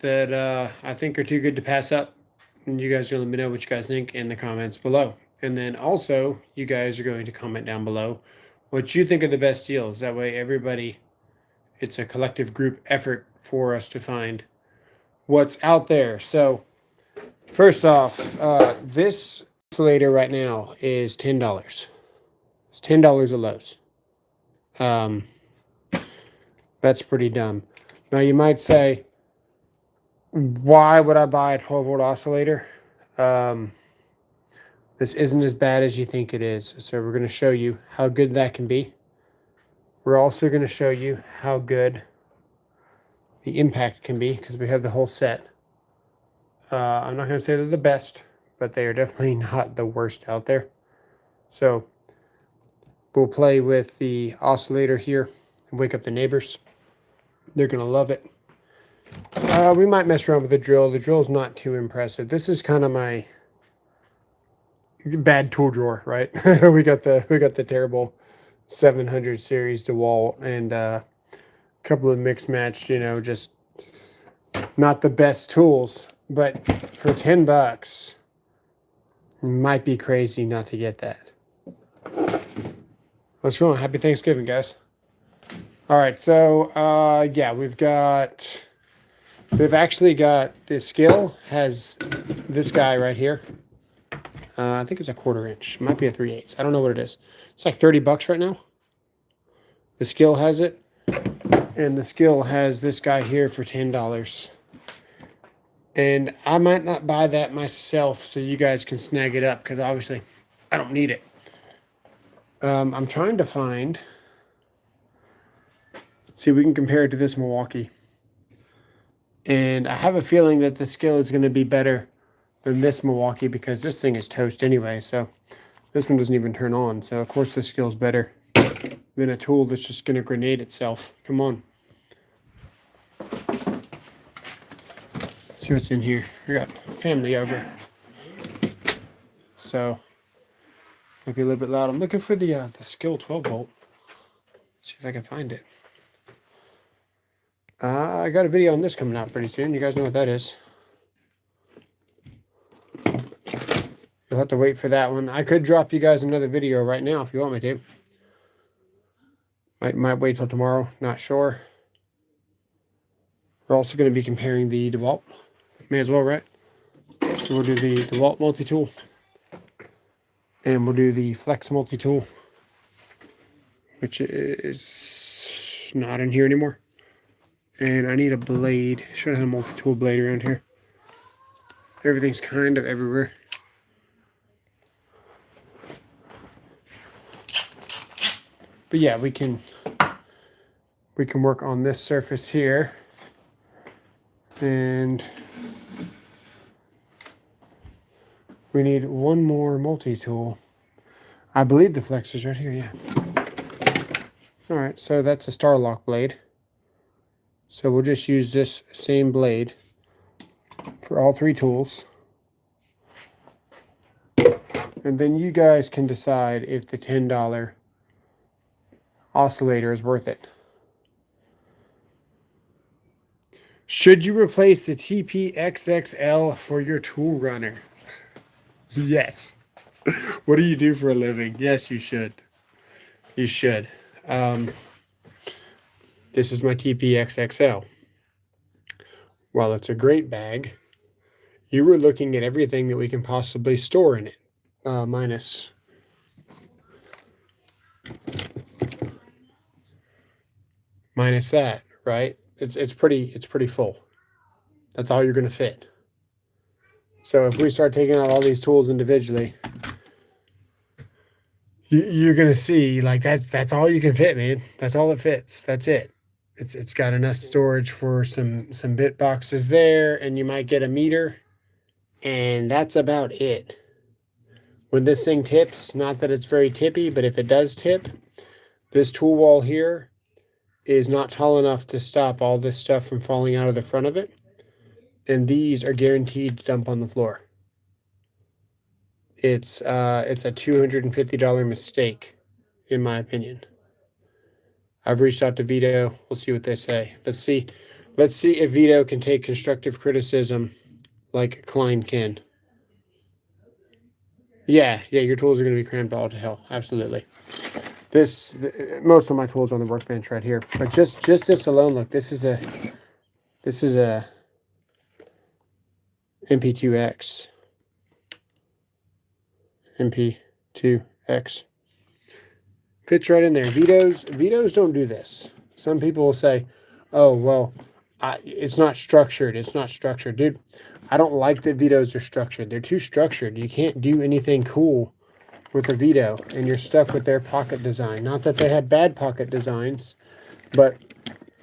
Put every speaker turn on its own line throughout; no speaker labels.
that I think are too good to pass up. And you guys are going to let me know what you guys think in the comments below. And then also, you guys are going to comment down below what you think are the best deals. That way, everybody, it's a collective group effort for us to find what's out there. So, first off, this Oscillator right now is $10. It's $10 at Lowe's. That's pretty dumb. Now, you might say, why would I buy a 12-volt oscillator? This isn't as bad as you think it is. So we're going to show you how good that can be. We're also going to show you how good the impact can be because we have the whole set. I'm not going to say they're the best, but they are definitely not the worst out there. So we'll play with the oscillator here and wake up the neighbors. They're going to love it. We might mess around with the drill. The drill's not too impressive. This is kind of my bad tool drawer, right? we got the terrible 700 series DeWalt and a couple of mix match, just not the best tools. But for $10, it might be crazy not to get that. Let's roll. Happy Thanksgiving, guys. All right, so yeah, they've actually got the skill has this guy right here. I think it's a 1/4 inch. It might be a 3/8. I don't know what it is. It's like $30 right now. The skill has it, and the skill has this guy here for $10. And I might not buy that myself, so you guys can snag it up because obviously I don't need it. I'm trying to find. See if we can compare it to this Milwaukee. And I have a feeling that the skill is going to be better than this Milwaukee because this thing is toast anyway. So this one doesn't even turn on. So of course the skill is better than a tool that's just going to grenade itself. Come on. Let's see what's in here. We got family over. So might be a little bit loud. I'm looking for the skill 12-volt. See if I can find it. I got a video on this coming out pretty soon. You guys know what that is. You'll have to wait for that one. I could drop you guys another video right now if you want me to. Might wait till tomorrow. Not sure. We're also going to be comparing the DeWalt. May as well, right? So we'll do the DeWalt multi-tool. And we'll do the Flex multi-tool. Which is not in here anymore. And I need a blade. Should have a multi-tool blade around here. Everything's kind of everywhere. But yeah, we can work on this surface here. And we need one more multi-tool. I believe the Flex is right here, yeah. Alright, so that's a Starlock blade. So we'll just use this same blade for all three tools. And then you guys can decide if the $10 oscillator is worth it. Should you replace the TPXXL for your tool runner? Yes. What do you do for a living? Yes, you should. You should. This is my TPXXL. While it's a great bag, you were looking at everything that we can possibly store in it, minus that, right? It's pretty full. That's all you're going to fit. So if we start taking out all these tools individually, you're going to see like that's all you can fit, man. That's all it fits. That's it. It's got enough storage for some bit boxes there, and you might get a meter, and that's about it. When this thing tips, not that it's very tippy, but if it does tip, this tool wall here is not tall enough to stop all this stuff from falling out of the front of it, and these are guaranteed to dump on the floor. It's a $250 mistake, in my opinion. I've reached out to Vito. We'll see what they say. Let's see Let's see if Vito can take constructive criticism like Klein can. Yeah, your tools are going to be crammed all to hell. Absolutely. Most of my tools are on the workbench right here. But just this alone, look, this is a MP2X. MP2X. Fits right in there. Vitos don't do this. Some people will say, oh, well, it's not structured. It's not structured. Dude, I don't like that Vitos are structured. They're too structured. You can't do anything cool with a Vito, and you're stuck with their pocket design. Not that they had bad pocket designs, but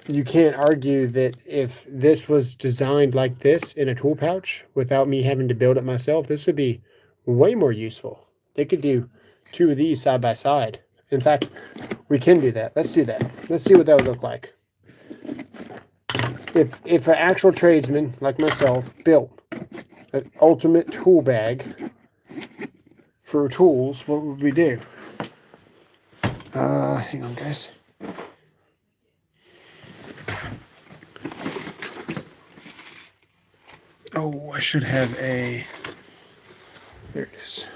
you can't argue that if this was designed like this in a tool pouch without me having to build it myself, this would be way more useful. They could do 2 of these side by side. In fact, we can do that. Let's do that. Let's see what that would look like. If an actual tradesman like myself built an ultimate tool bag for tools, what would we do? Hang on, guys. Oh, I should have a... There it is.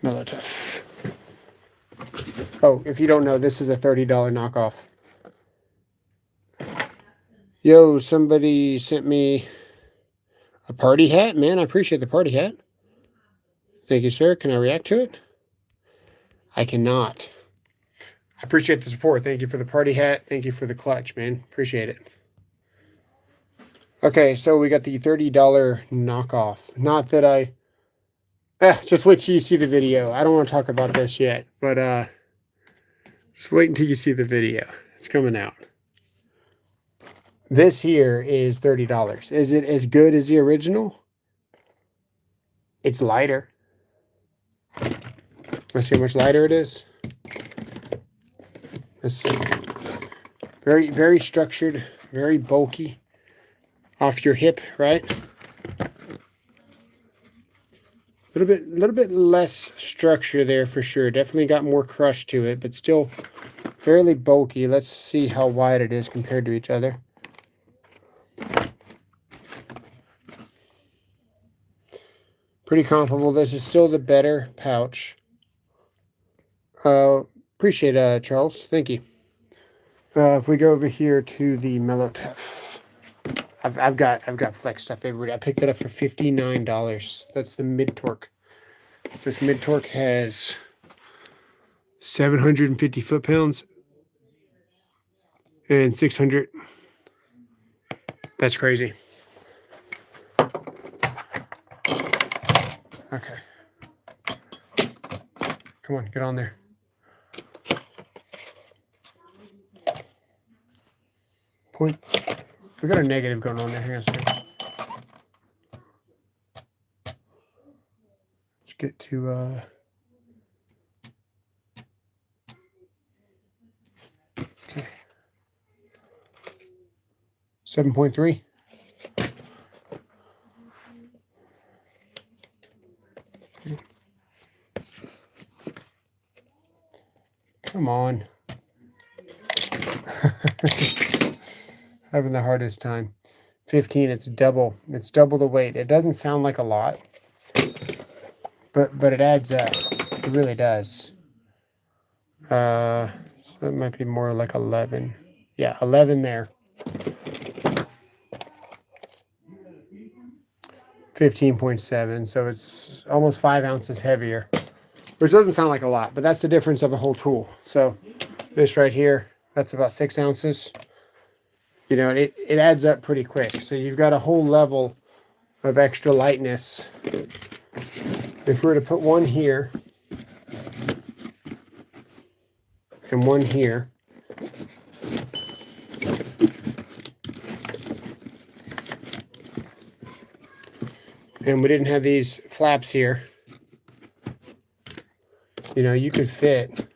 Molotov. Oh, if you don't know, this is a $30 knockoff. Yo, somebody sent me a party hat. Man, I appreciate the party hat. Thank you, sir. Can I react to it? I cannot. I appreciate the support. Thank you for the party hat. Thank you for the clutch, man. Appreciate it. Okay, so we got the $30 knockoff. Not that I... just wait till you see the video. I don't want to talk about this yet, but just wait until you see the video. It's coming out. This here is $30. Is it as good as the original? It's lighter. Let's see how much lighter it is. Let's see. Very, very structured, very bulky. Off your hip, right? A little bit less structure there for sure. Definitely got more crush to it, but still fairly bulky. Let's see how wide it is compared to each other. Pretty comparable. This is still the better pouch. Appreciate it, Charles. Thank you. If we go over here to the Molotov, I've got flex stuff everywhere. I picked it up for $59. That's the mid torque. This mid torque has 750 foot-pounds and 600. That's crazy. Okay. Come on, get on there. Point. We got a negative going on there. Hang on a second. Let's get to okay. 7.3. Come on. Having the hardest time. 15, it's double the weight. It doesn't sound like a lot, but it adds up. It really does. So it might be more like 11. Yeah, 11 there. 15.7, so it's almost 5 ounces heavier, which doesn't sound like a lot, but that's the difference of a whole tool. So this right here, that's about 6 ounces. You know, it adds up pretty quick. So you've got a whole level of extra lightness. If we were to put one here and one here, and we didn't have these flaps here, you know, you could fit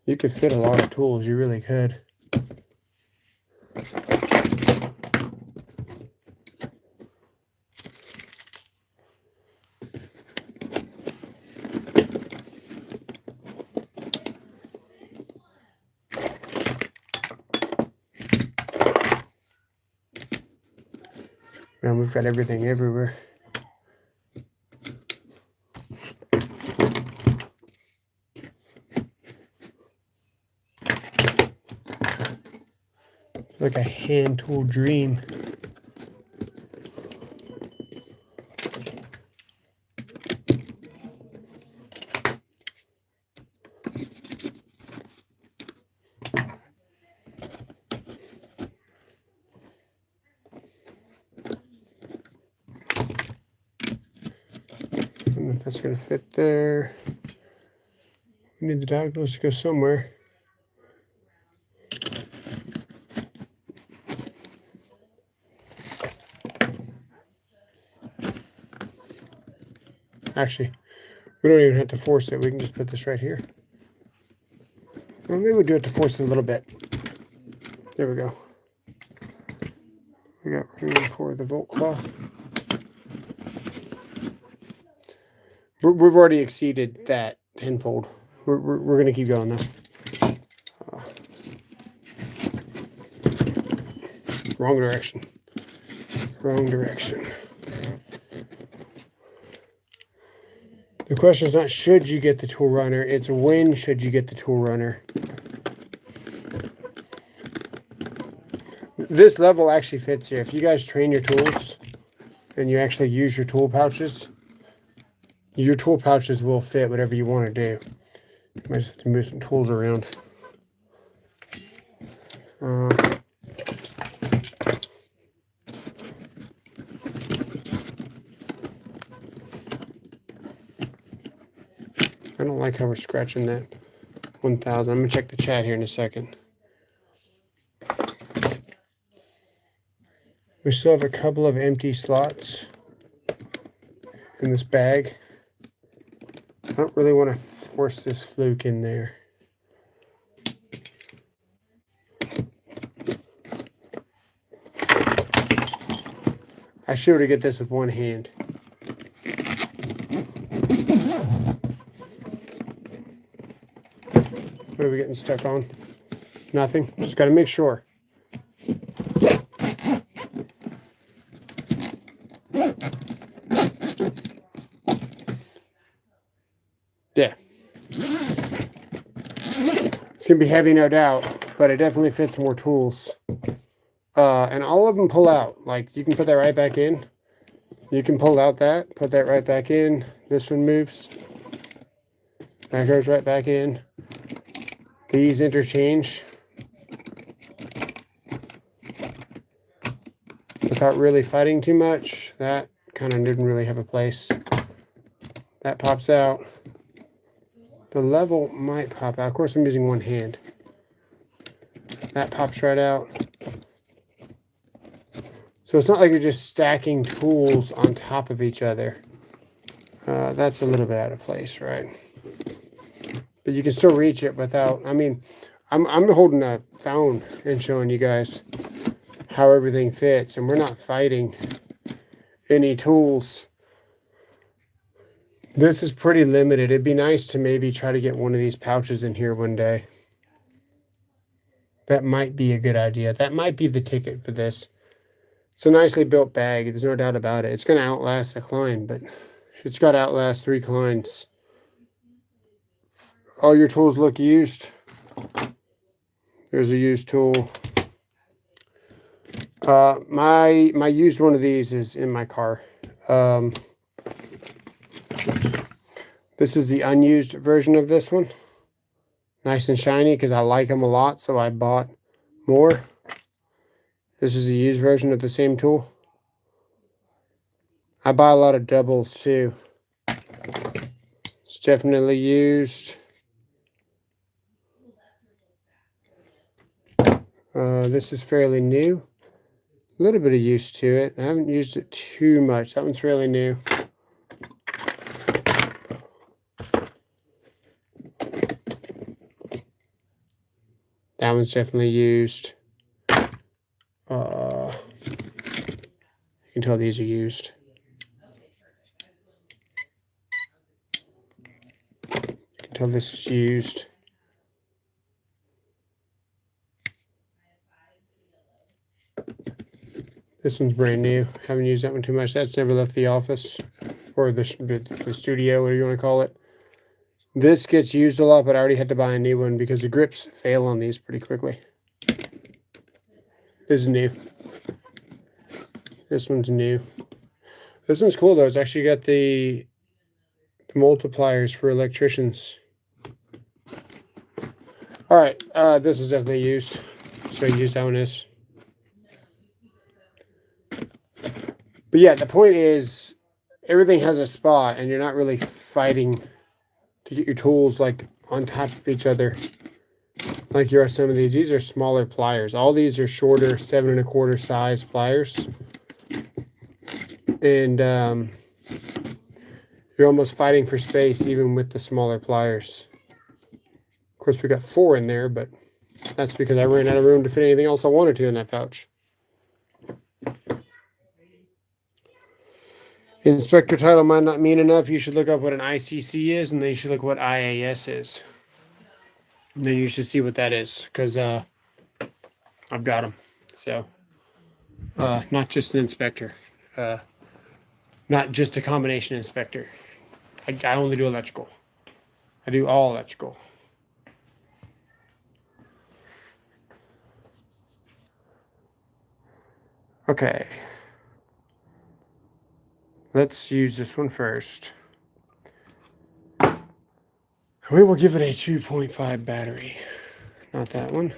a lot of tools. You really could. Man, we've got everything everywhere. Like a hand tool dream. I don't know if that's going to fit there. We need the diagonals to go somewhere. Actually, we don't even have to force it. We can just put this right here. Well, maybe we'll do it to force it a little bit. There we go. We got room for the volt claw. We've already exceeded that tenfold. We're going to keep going though. Wrong direction. Wrong direction. The question is not should you get the tool runner, it's when should you get the tool runner. This level actually fits here. If you guys train your tools and you actually use your tool pouches will fit whatever you want to do. You might just have to move some tools around. I don't like how we're scratching that 1000. I'm going to check the chat here in a second. We still have a couple of empty slots in this bag. I don't really want to force this fluke in there. I should be able to get this with one hand. What are we getting stuck on? Nothing. Just got to make sure. Yeah. It's going to be heavy, no doubt, but it definitely fits more tools. And all of them pull out. Like, you can put that right back in. You can pull out that, put that right back in. This one moves. That goes right back in. These interchange without really fighting too much. That kind of didn't really have a place. That pops out. The level might pop out. Of course, I'm using one hand. That pops right out. So it's not like you're just stacking tools on top of each other. That's a little bit out of place, right? But you can still reach it without, I mean, I'm holding a phone and showing you guys how everything fits, and we're not fighting any tools. This is pretty limited. It'd be nice to maybe try to get one of these pouches in here one day. That might be a good idea. That might be the ticket for this. It's a nicely built bag. There's no doubt about it. It's going to outlast a Klein, but it's got to outlast 3 Kleins. All your tools look used. There's a used tool. My used one of these is in my car. This is the unused version of this one. Nice and shiny because I like them a lot, so I bought more. This is the used version of the same tool. I buy a lot of doubles too. It's definitely used. This is fairly new. A little bit of use to it. I haven't used it too much. That one's fairly new. That one's definitely used. You can tell these are used. You can tell this is used. This one's brand new. Haven't used that one too much. That's never left the office or the studio, whatever you want to call it. This gets used a lot, but I already had to buy a new one because the grips fail on these pretty quickly. This is new. This one's new. This one's cool though. It's actually got the multipliers for electricians. All right, this is definitely used. So use that one is. But yeah, the point is everything has a spot and you're not really fighting to get your tools like on top of each other like you are some of these. These are smaller pliers. All these are shorter 7 1/4 size pliers. And you're almost fighting for space even with the smaller pliers. Of course, we got 4 in there, but that's because I ran out of room to fit anything else I wanted to in that pouch. Inspector title might not mean enough. You should look up what an ICC is, and then you should look what IAS is. And then you should see what that is, because I've got them. So, not just an inspector. Not just a combination inspector. I only do electrical. I do all electrical. Okay. Let's use this one first. We will give it a 2.5 battery. Not that one.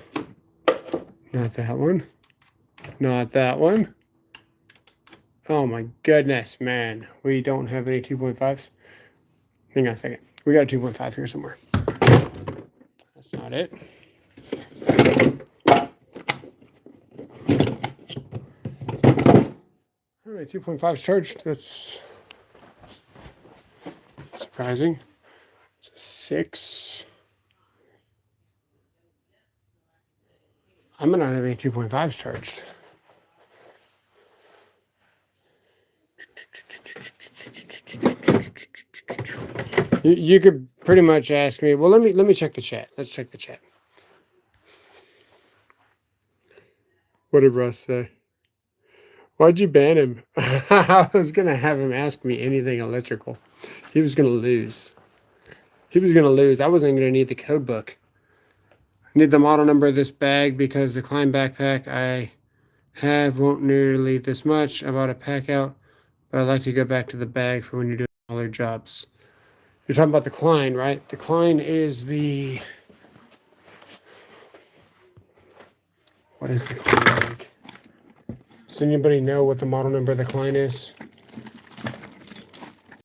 Not that one. Not that one. Oh my goodness, man. We don't have any 2.5s. Hang on a second. We got a 2.5 here somewhere. That's not it. All right, 2.5 is charged. That's surprising. It's a 6. I'm not having any 2.5s charged. You could pretty much ask me. Well, let me check the chat. Let's check the chat. What did Russ say? Why'd you ban him? I was gonna have him ask me anything electrical. He was gonna lose. He was gonna lose. I wasn't gonna need the code book. I need the model number of this bag because the Klein backpack I have won't nearly this much. I bought a pack out, but I'd like to go back to the bag for when you're doing all their jobs. You're talking about the Klein, right? The Klein is the... What is the Klein bag? Does anybody know what the model number of the Klein is?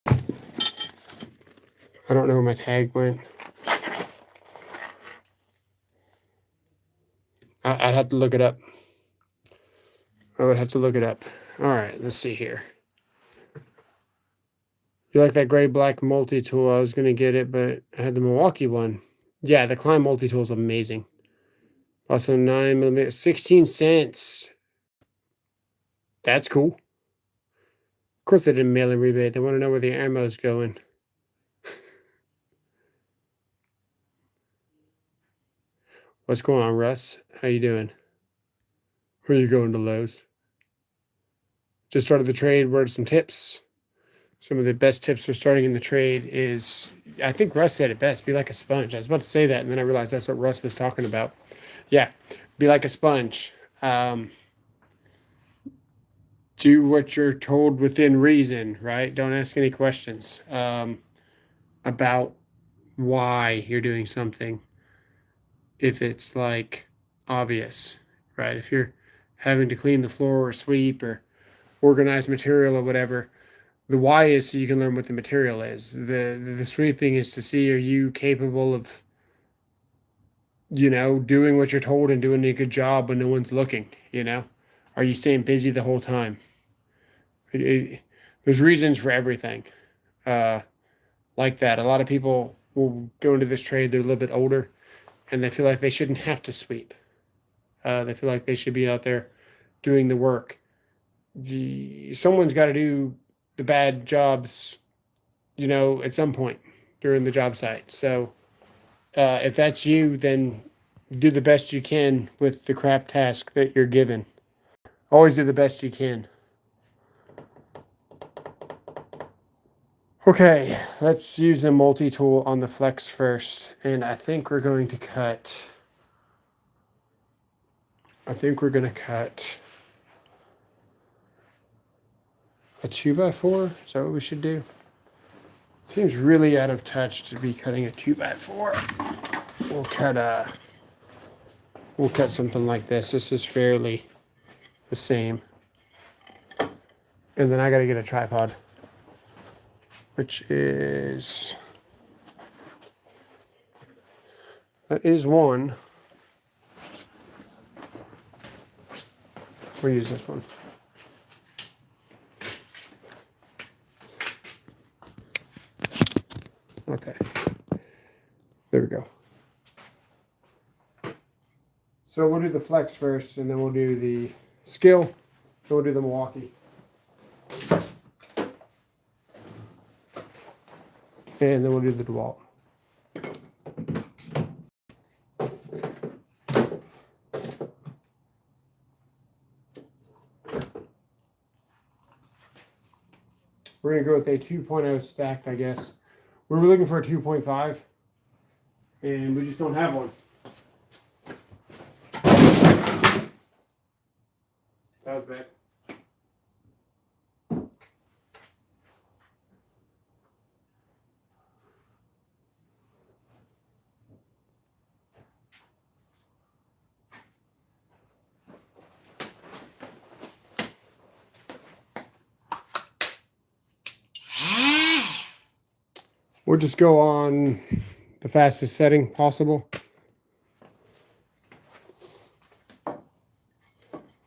I don't know where my tag went. I'd have to look it up. I would have to look it up. All right, let's see here. You like that gray-black multi-tool? I was going to get it, but I had the Milwaukee one. Yeah, the Klein multi-tool is amazing. Also 9mm, 16 cents. That's cool. Of course they didn't mail in rebate. They want to know where the ammo's going. What's going on, Russ? How you doing? Where are you going to Lowe's? Just started the trade. What are some tips? Some of the best tips for starting in the trade is, I think Russ said it best, be like a sponge. I was about to say that, and then I realized that's what Russ was talking about. Yeah, be like a sponge. Do what you're told within reason, right? Don't ask any questions about why you're doing something. If it's like obvious, right? If you're having to clean the floor or sweep or organize material or whatever, the why is so you can learn what the material is. The sweeping is to see, are you capable of, you know, doing what you're told and doing a good job when no one's looking, you know? Are you staying busy the whole time? There's reasons for everything like that. A lot of people will go into this trade, they're a little bit older, and they feel like they shouldn't have to sweep. They feel like they should be out there doing the work. Someone's got to do the bad jobs, you know, at some point during the job site. So if that's you, then do the best you can with the crap task that you're given. Always do the best you can. Okay, let's use a multi-tool on the flex first. And I think we're going to cut... a 2x4. Is that what we should do? Seems really out of touch to be cutting a 2x4. We'll cut something like this. This is fairly the same. And then I gotta get a tripod, which is, that is one. We'll use this one. Okay, there we go. So we'll do the flex first, and then we'll do the skill, then we'll do the Milwaukee. And then we'll do the DeWalt. We're going to go with a 2.0 stacked, I guess. We were looking for a 2.5, and we just don't have one. That was bad. We'll just go on the fastest setting possible.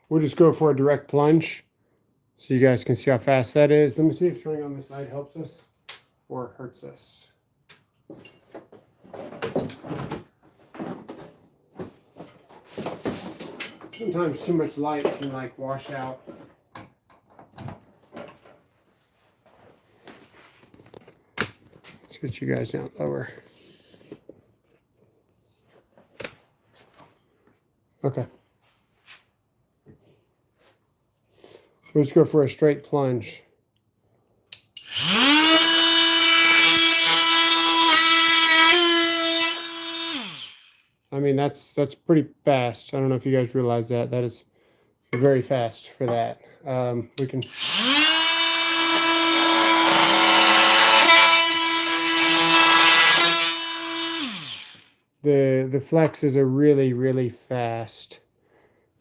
We'll just go for a direct plunge so you guys can see how fast that is. Let me see if turning on this light helps us or hurts us. Sometimes too much light can like wash out. Let's get you guys down lower. Okay. We'll just go for a straight plunge. I mean, that's pretty fast. I don't know if you guys realize that. That is very fast for that. We can... The flex is a really, really fast.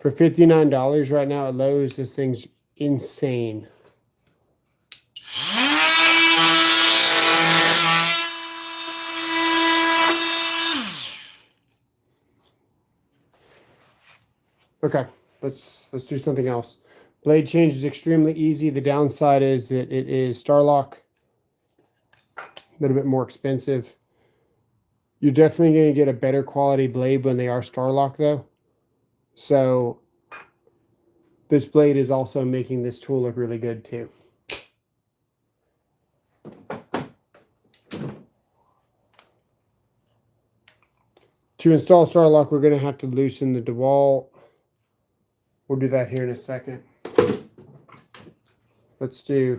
For $59 right now at Lowe's, this thing's insane. Okay, let's do something else. Blade change is extremely easy. The downside is that it is Starlock. A little bit more expensive. You're definitely going to get a better quality blade when they are Starlock, though. So this blade is also making this tool look really good, too. To install Starlock, we're going to have to loosen the DeWalt. We'll do that here in a second. Let's do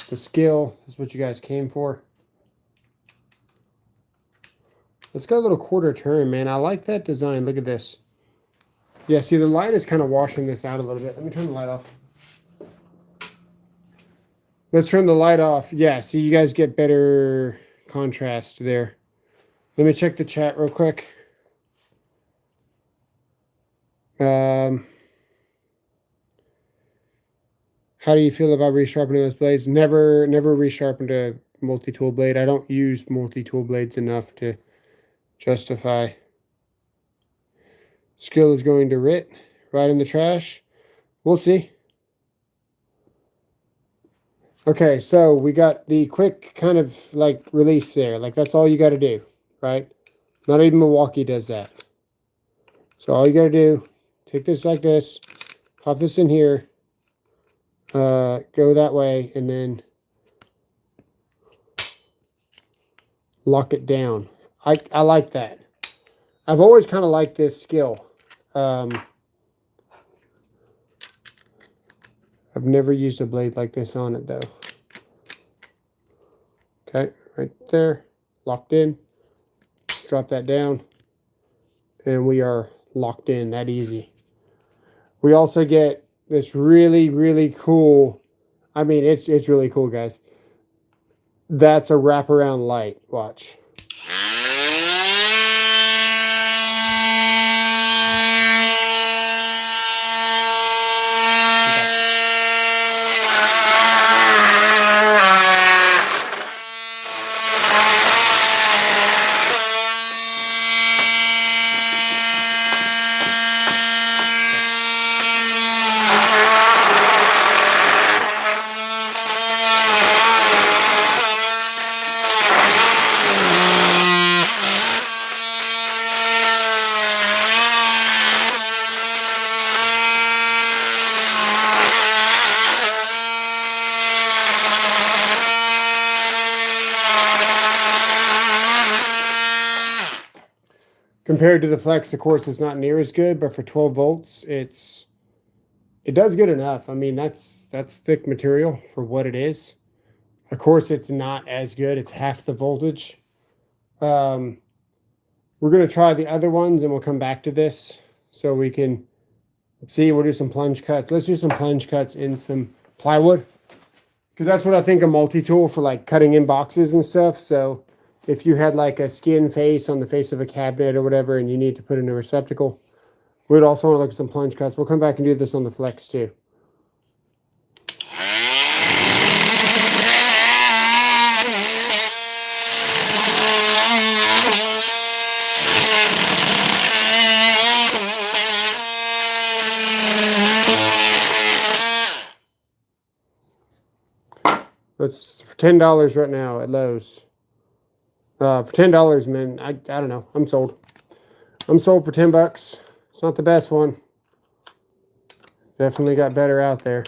the skill. This is what you guys came for. Let's go a little quarter turn, man. I like that design. Look at this. Yeah, see, the light is kind of washing this out a little bit. Let me turn the light off. Let's turn the light off. Yeah, see, you guys get better contrast there. Let me check the chat real quick. How do you feel about resharpening those blades? Never resharpened a multi-tool blade. I don't use multi-tool blades enough to justify. Skill is going to right in the trash. We'll see. Okay, so we got the quick kind of like release there. Like that's all you got to do, right? Not even Milwaukee does that. So all you got to do, take this like this, pop this in here, go that way, and then lock it down. I like that. I've always kind of liked this skill. I've never used a blade like this on it though. Okay, right there, locked in. Drop that down, and we are locked in that easy. We also get this really, really cool, I mean, it's really cool, guys. That's a wraparound light. Watch. Compared to the Flex, of course, it's not near as good, but for 12 volts, it does good enough. I mean, that's thick material for what it is. Of course, it's not as good. It's half the voltage. We're going to try the other ones, and we'll come back to this so we can see. We'll do some plunge cuts. Let's do some plunge cuts in some plywood, because that's what I think a multi-tool for, like cutting in boxes and stuff. So if you had like a skin face on the face of a cabinet or whatever, and you need to put in a receptacle, we'd also want to look at some plunge cuts. We'll come back and do this on the Flex too. That's for $10 right now at Lowe's. For $10, man, I don't know. I'm sold. I'm sold for $10. It's not the best one. Definitely got better out there.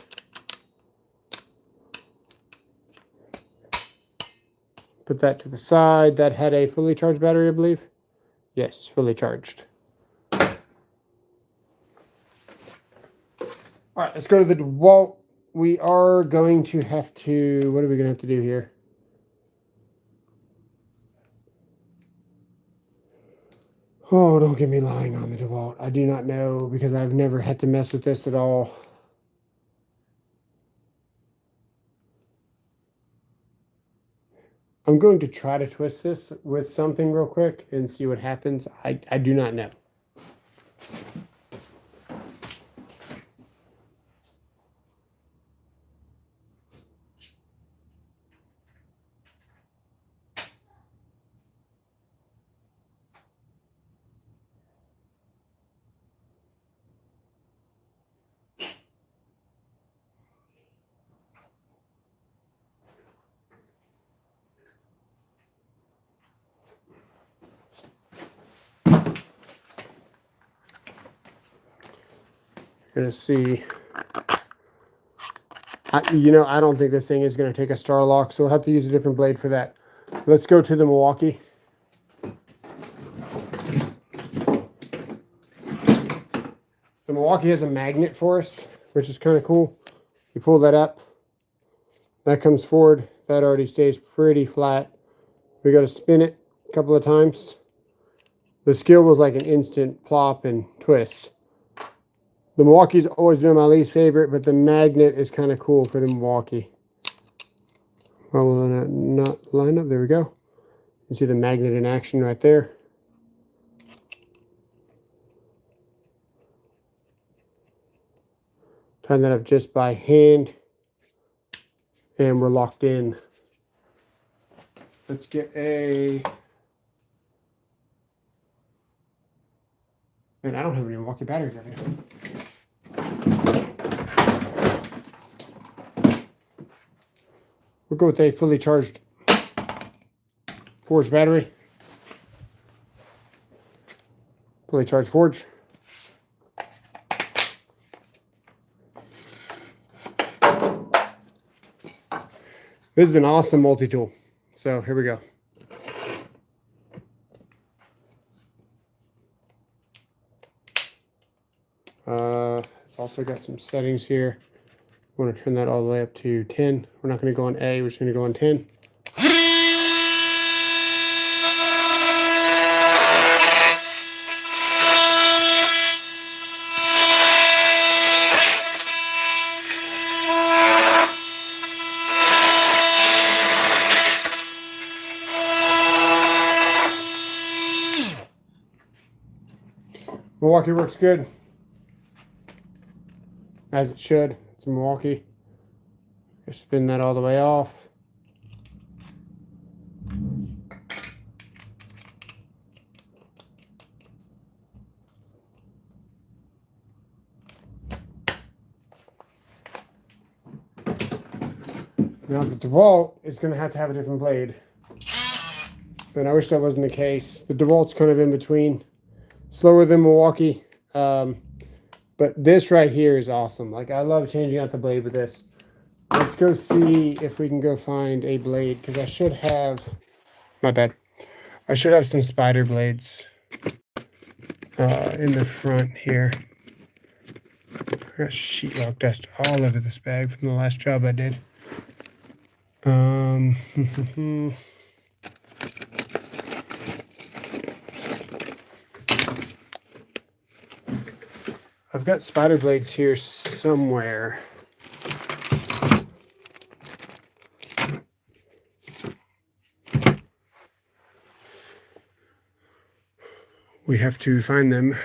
Put that to the side. That had a fully charged battery, I believe. Yes, fully charged. All right, let's go to the DeWalt. We are going to have to, what are we going to have to do here? Oh, don't get me lying on the DeWalt. I do not know, because I've never had to mess with this at all. I'm going to try to twist this with something real quick and see what happens. I do not know. Gonna see. You know, I don't think this thing is going to take a star lock, so we'll have to use a different blade for that. Let's go to the Milwaukee. The Milwaukee has a magnet for us, which is kind of cool. You pull that up, that comes forward. That already stays pretty flat. We got to spin it a couple of times. The skill was like an instant plop and twist. The Milwaukee's always been my least favorite, but the magnet is kind of cool for the Milwaukee. Well, will that not line up? There we go. You see the magnet in action right there. Tighten that up just by hand, and we're locked in. Let's get a... Man, I don't have any Milwaukee batteries out here. We'll go with a fully charged Forge battery. Fully charged Forge. This is an awesome multi-tool. So here we go. It's also got some settings here. want to turn that all the way up to 10. We're not going to go on A, we're just going to go on 10. Milwaukee works good, as it should. It's Milwaukee. Just spin that all the way off. Now the DeWalt is going to have a different blade. And I wish that wasn't the case. The DeWalt's kind of in between. Slower than Milwaukee. But this right here is awesome. Like, I love changing out the blade with this. Let's go see if we can go find a blade, because I should have, my bad, I should have some spider blades in the front here. I got sheetrock dust all over this bag from the last job I did. I've got spider blades here somewhere. We have to find them.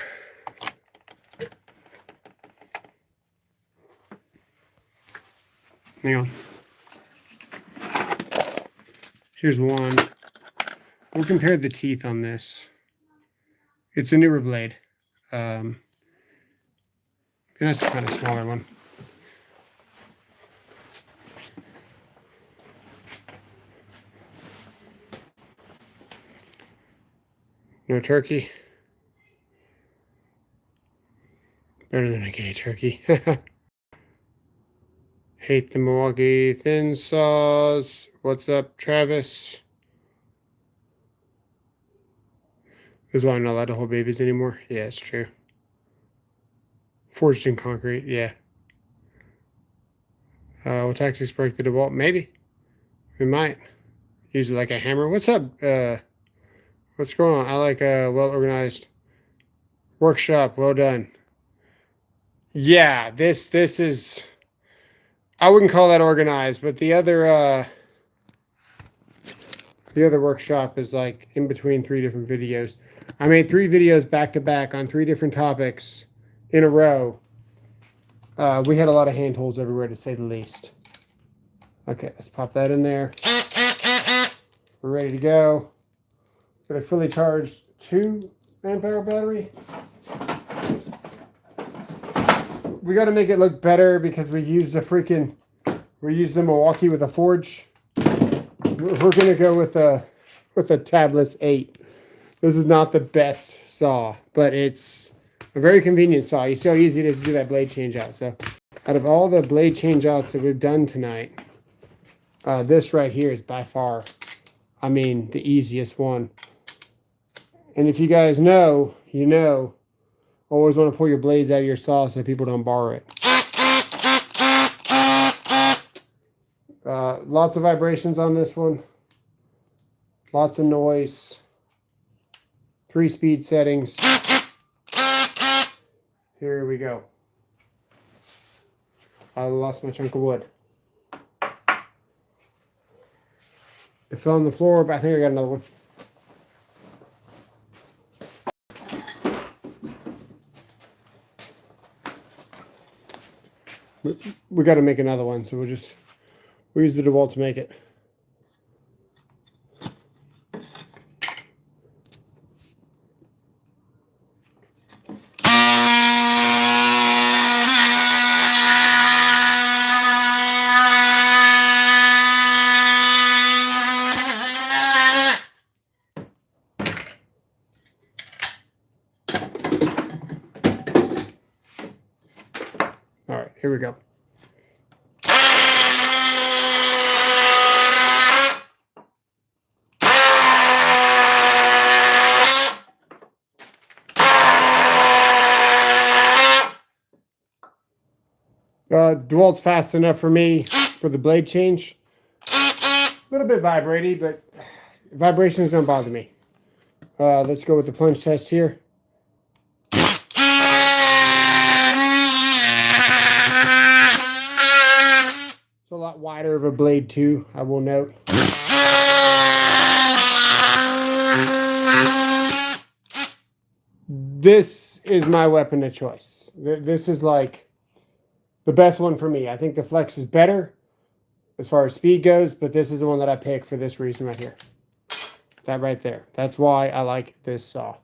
Hang on. Here's one. We'll compare the teeth on this. It's a newer blade. And that's kind of smaller one. No turkey. Better than a gay turkey. Hate the Milwaukee thin saws. What's up, Travis? This is why I'm not allowed to hold babies anymore. Yeah, it's true. Forged in concrete, yeah. Will tactics break the DeWalt? Maybe. We might. Use it like a hammer. What's up? What's going on? I like a well-organized workshop. Well done. Yeah, this is... I wouldn't call that organized, but the other workshop is like in between 3 different videos. I made 3 videos back to back on 3 different topics in a row. We had a lot of hand tools everywhere, to say the least. Okay, let's pop that in there. We're ready to go. Got a fully charged 2 amp hour battery. We got to make it look better because we used the Milwaukee with a forge. We're gonna go with a tabless 8. This is not the best saw, but it's a very convenient saw. You see how easy it is to do that blade change out. So out of all the blade change outs that we've done tonight, this right here is by far, I mean, the easiest one. And if you guys know, you know, always want to pull your blades out of your saw so people don't borrow it. Lots of vibrations on this one. Lots of noise. 3 speed settings. Here we go. I lost my chunk of wood. It fell on the floor, but I think I got another one. We got to make another one, so we'll use the DeWalt to make it. All right, here we go. DeWalt's fast enough for me for the blade change. A little bit vibraty, but vibrations don't bother me. Let's go with the plunge test here. It's a lot wider of a blade too, I will note. This is my weapon of choice. This is like the best one for me. I think the Flex is better as far as speed goes, but this is the one that I picked for this reason right here. That right there. That's why I like this saw.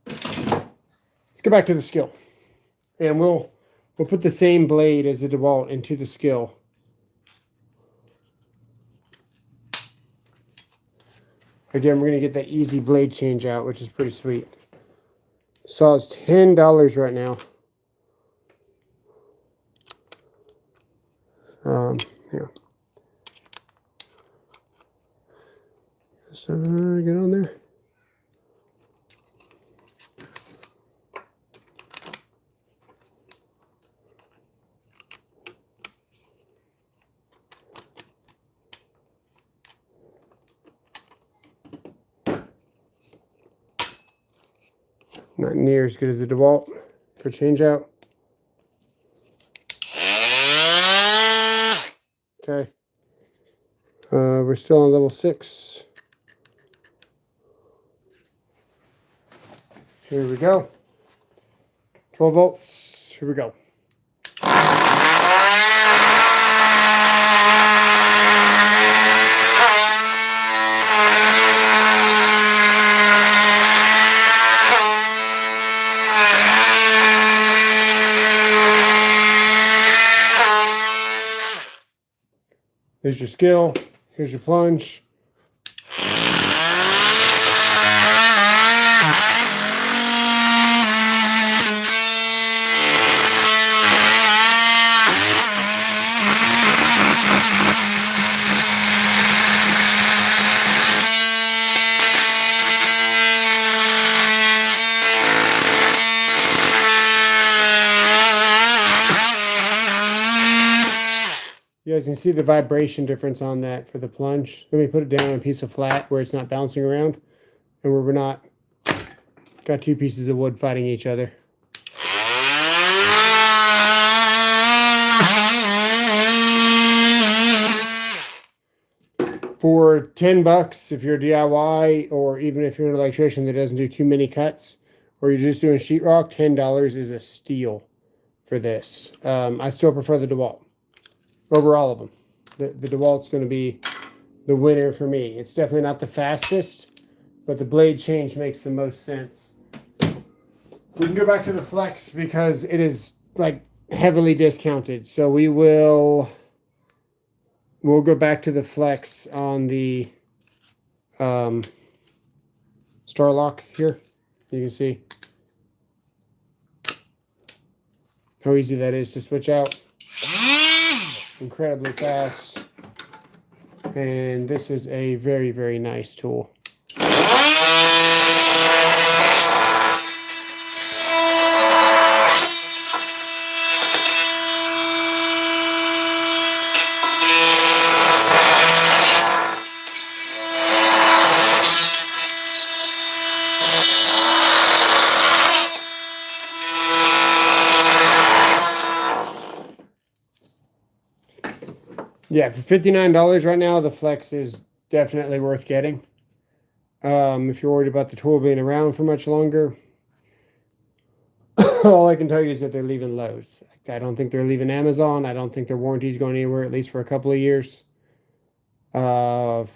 Let's go back to the skill. And we'll put the same blade as the DeWalt into the skill. Again, we're going to get that easy blade change out, which is pretty sweet. Saw is $10 right now. Here. So get on there. Not near as good as the DeWalt for change out. Okay. We're still on level 6. Here we go. 12 volts. Here we go. There's your skill. Here's your plunge. You guys can see the vibration difference on that for the plunge. Let me put it down on a piece of flat where it's not bouncing around and where we're not got two pieces of wood fighting each other. For $10, if you're a DIY or even if you're an electrician that doesn't do too many cuts or you're just doing sheetrock, $10 is a steal for this. I still prefer the DeWalt over all of them. The DeWalt's going to be the winner for me. It's definitely not the fastest, but the blade change makes the most sense. We can go back to the Flex because it is like heavily discounted. So we'll go back to the Flex on the Starlock here. You can see how easy that is to switch out. Incredibly fast, and this is a very, very nice tool. Yeah, for $59 right now, the Flex is definitely worth getting. If you're worried about the tool being around for much longer, all I can tell you is that they're leaving Lowe's. I don't think they're leaving Amazon. I don't think their warranty's going anywhere, at least for a couple of years. Every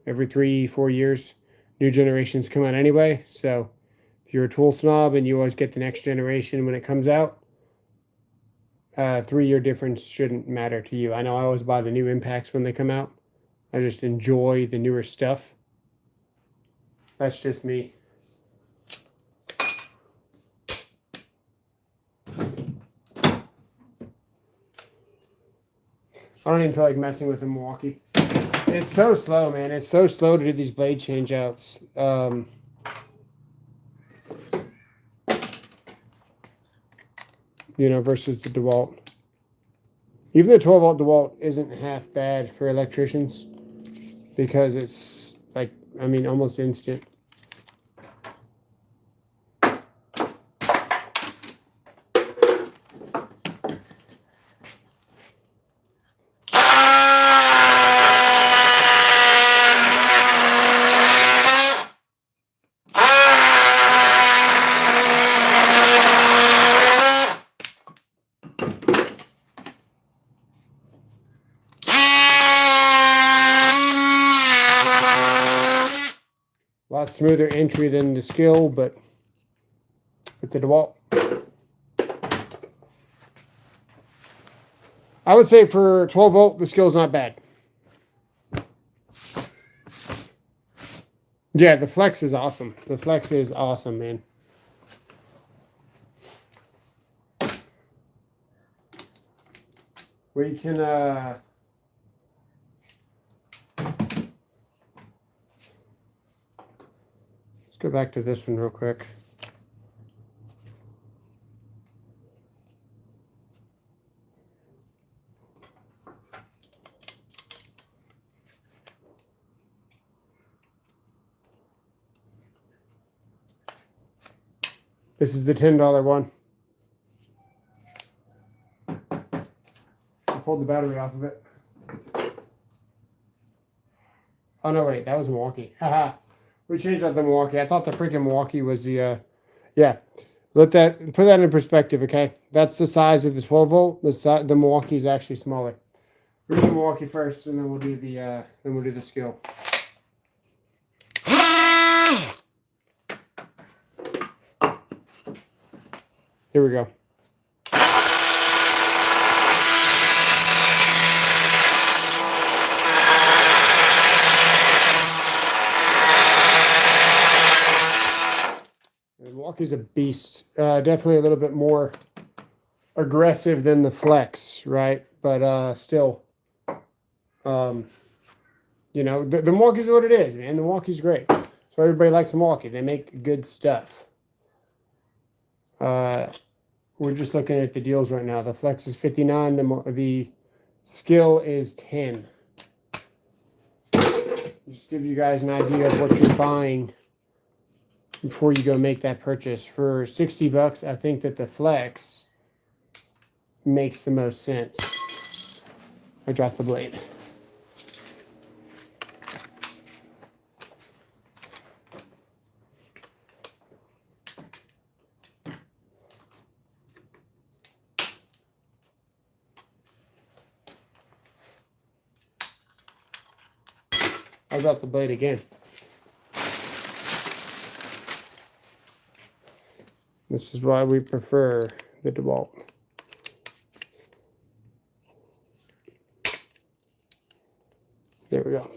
3-4 years, new generations come out anyway. So if you're a tool snob and you always get the next generation when it comes out, 3-year difference shouldn't matter to you. I know I always buy the new impacts when they come out. I just enjoy the newer stuff. That's just me. I don't even feel like messing with the Milwaukee. It's so slow, man. It's so slow to do these blade change outs. you know, versus the DeWalt. Even the 12-volt DeWalt isn't half bad for electricians because it's like, I mean, almost instant. A lot smoother entry than the Skill, but it's a DeWalt. I would say for 12 volt, the Skill's not bad. Yeah, the Flex is awesome. The Flex is awesome, man. We can, let's go back to this one real quick. This is the $10 one. I pulled the battery off of it. Oh, no, wait. That was Milwaukee. Haha. We changed out the Milwaukee. I thought the freaking Milwaukee was the, yeah. Put that in perspective, okay? That's the size of the 12 volt. The Milwaukee is actually smaller. We'll do the Milwaukee first, and then we'll do the Skill. Here we go. Milwaukee's a beast. Definitely a little bit more aggressive than the Flex, right? But still, you know, the Milwaukee's what it is, man. The Milwaukee's great. So everybody likes Milwaukee. They make good stuff. We're just looking at the deals right now. The Flex is $59. The Skill is $10. Just give you guys an idea of what you're buying before you go make that purchase. For $60, I think that the Flex makes the most sense. I dropped the blade. I dropped the blade again. This is why we prefer the DeWalt. There we go.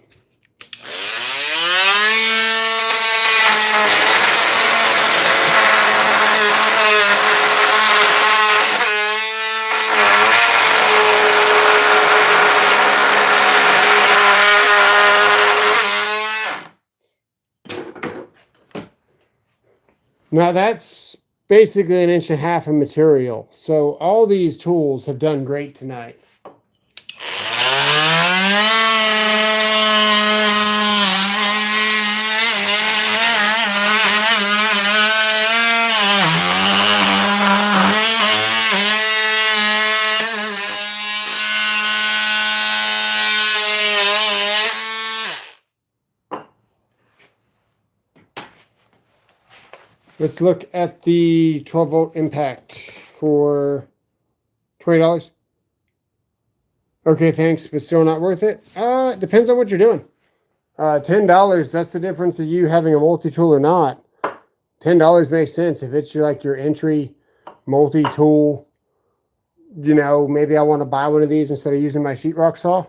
Now that's basically 1.5 inches of material. So all these tools have done great tonight. Let's look at the 12 volt impact for $20. Okay, thanks, but still not worth it. Depends on what you're doing. $10, that's the difference of you having a multi-tool or not. $10 makes sense if it's your entry multi-tool. You know, maybe I want to buy one of these instead of using my sheetrock saw.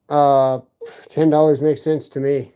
$10 makes sense to me.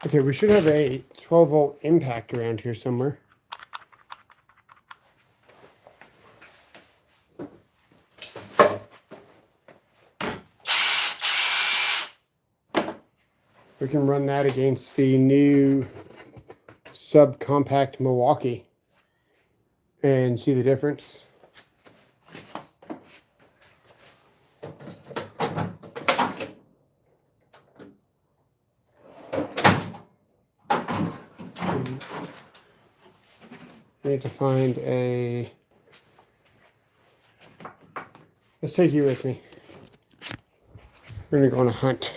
Okay, we should have a 12-volt impact around here somewhere. We can run that against the new subcompact Milwaukee and see the difference. I need to find a... Let's take you with me. We're going to go on a hunt.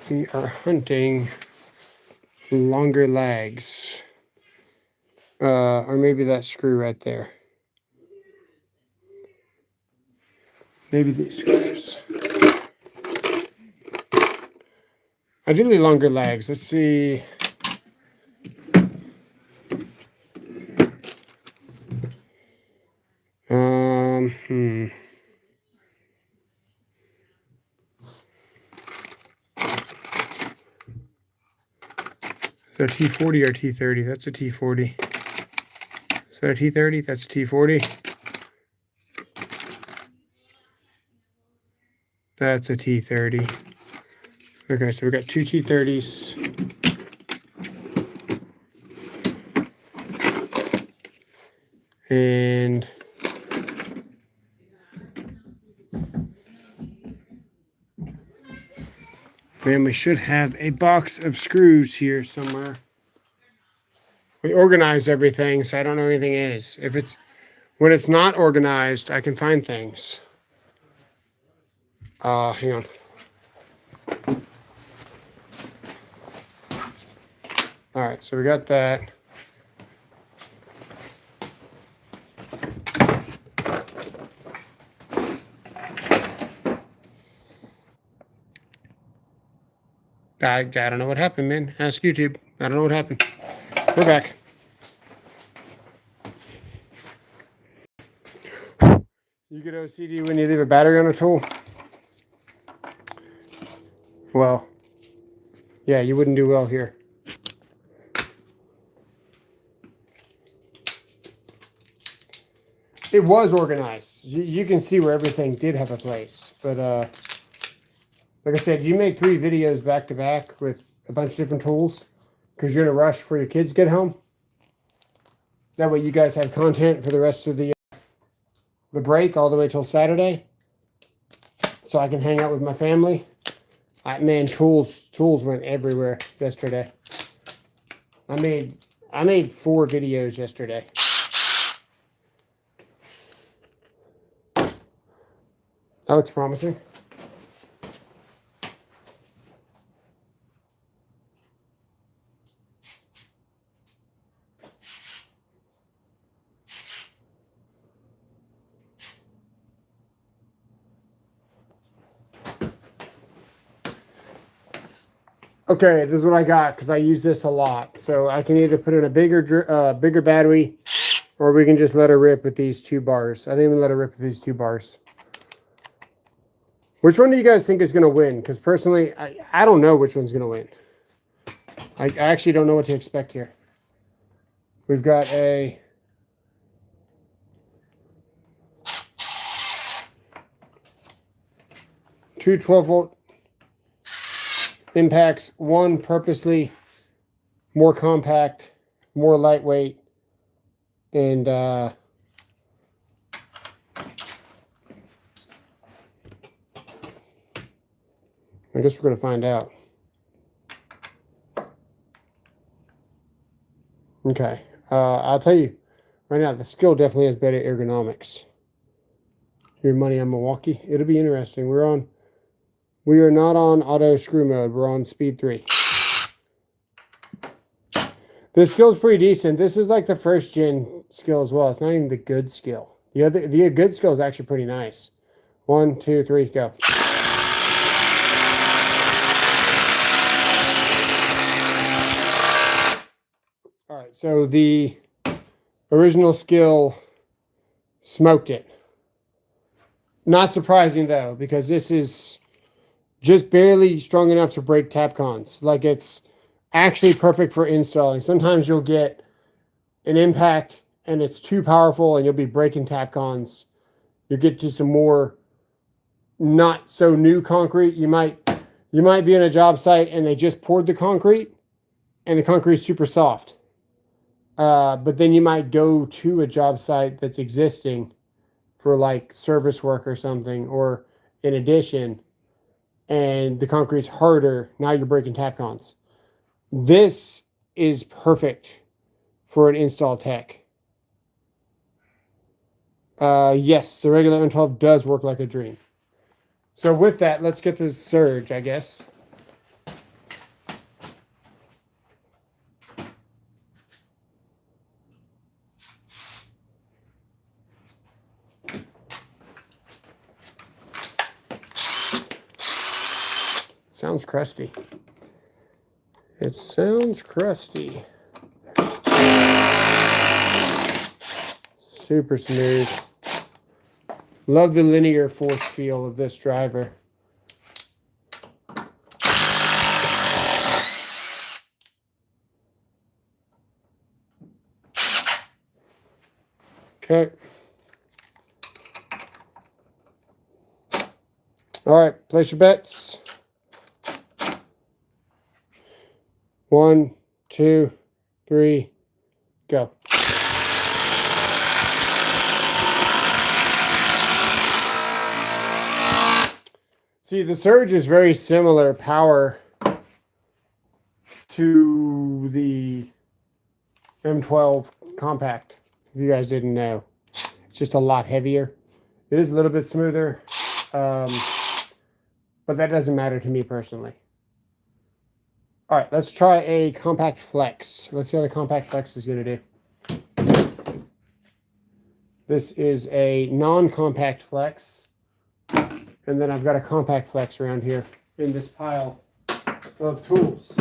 We are hunting longer lags. Or maybe that screw right there. Maybe these screws. Ideally longer lags. Let's see. Is that a T40 or T30? That's a T40. Is that a T30? That's a T40. That's a T30. Okay, so we got two T30s. And man, we should have a box of screws here somewhere. We organized everything, so I don't know where anything is. When it's not organized, I can find things. Hang on. All right, so we got that. I don't know what happened, man. Ask YouTube. I don't know what happened. We're back. You get OCD when you leave a battery on a tool? Well, yeah, you wouldn't do well here. It was organized. You can see where everything did have a place. But like I said, you make 3 videos back to back with a bunch of different tools because you're in a rush before your kids get home. That way you guys have content for the rest of the break all the way till Saturday. So I can hang out with my family. Man, tools went everywhere yesterday. I made 4 videos yesterday. That looks promising. Okay, this is what I got because I use this a lot. So I can either put in a bigger battery, or we can just let her rip with these 2 bars. I think we let her rip with these 2 bars. Which one do you guys think is going to win? Because personally, I don't know which one's going to win. I actually don't know what to expect here. We've got a... two 12-volt impacts, one purposely more compact, more lightweight, and I guess we're going to find out. Okay, I'll tell you right now, the skill definitely has better ergonomics. Your money on Milwaukee. It'll be interesting. We are not on auto screw mode. We're on speed 3. This skill's pretty decent. This is like the first gen skill as well. It's not even the good skill. The good skill is actually pretty nice. 1, 2, 3, go. All right, so the original skill smoked it. Not surprising though, because this is just barely strong enough to break Tapcons. Like it's actually perfect for installing. Sometimes you'll get an impact and it's too powerful and you'll be breaking Tapcons. You'll get to some more not so new concrete. You might be in a job site and they just poured the concrete and the concrete is super soft. But then you might go to a job site that's existing for like service work or something, or in addition, and the concrete's harder. Now you're breaking Tapcons. This is perfect for an install tech. Yes, the regular M12 does work like a dream. So with that, let's get this surge, I guess. Sounds crusty. It sounds crusty. Super smooth. Love the linear force feel of this driver. Okay. All right, place your bets. 1, 2, 3, go. See, the Surge is very similar power to the M12 Compact, if you guys didn't know. It's just a lot heavier. It is a little bit smoother, but that doesn't matter to me personally. All right, let's try a Compact Flex. Let's see how the Compact Flex is going to do. This is a non-compact flex. And then I've got a compact flex around here in this pile of tools.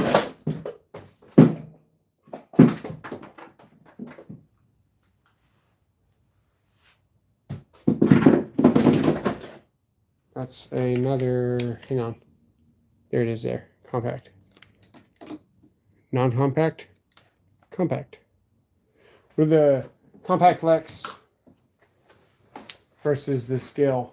That's another, hang on. There it is there, compact. Non-compact, compact. With the compact flex versus the scale.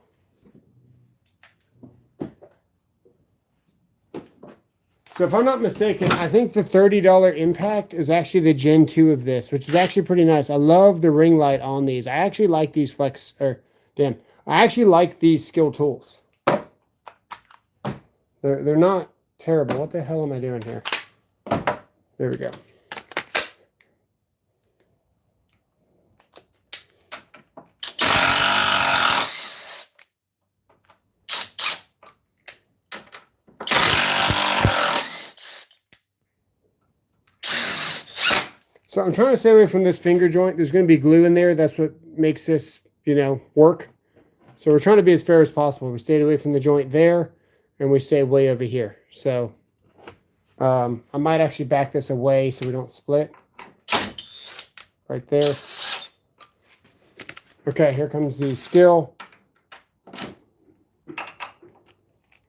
So if I'm not mistaken, I think the $30 Impact is actually the Gen 2 of this, which is actually pretty nice. I love the ring light on these. I actually like these I actually like these skill tools. They're not terrible. What the hell am I doing here? There we go. So I'm trying to stay away from this finger joint. There's going to be glue in there. That's what makes this, work. So we're trying to be as fair as possible. We stayed away from the joint there, and we stay way over here. So I might actually back this away so we don't split. Right there. Okay, here comes the skill.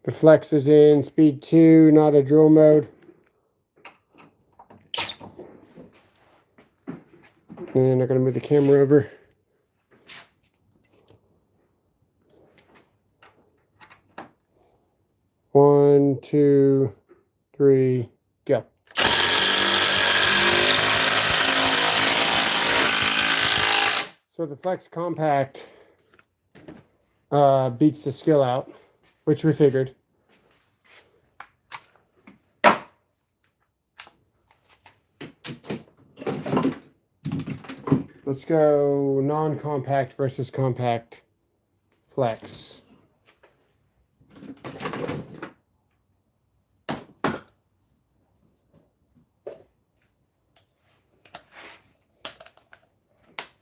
The flex is in speed 2, not a drill mode. And I'm going to move the camera over. One, two, three, go. So the Flex Compact beats the skill out, which we figured. Let's go non-compact versus compact flex.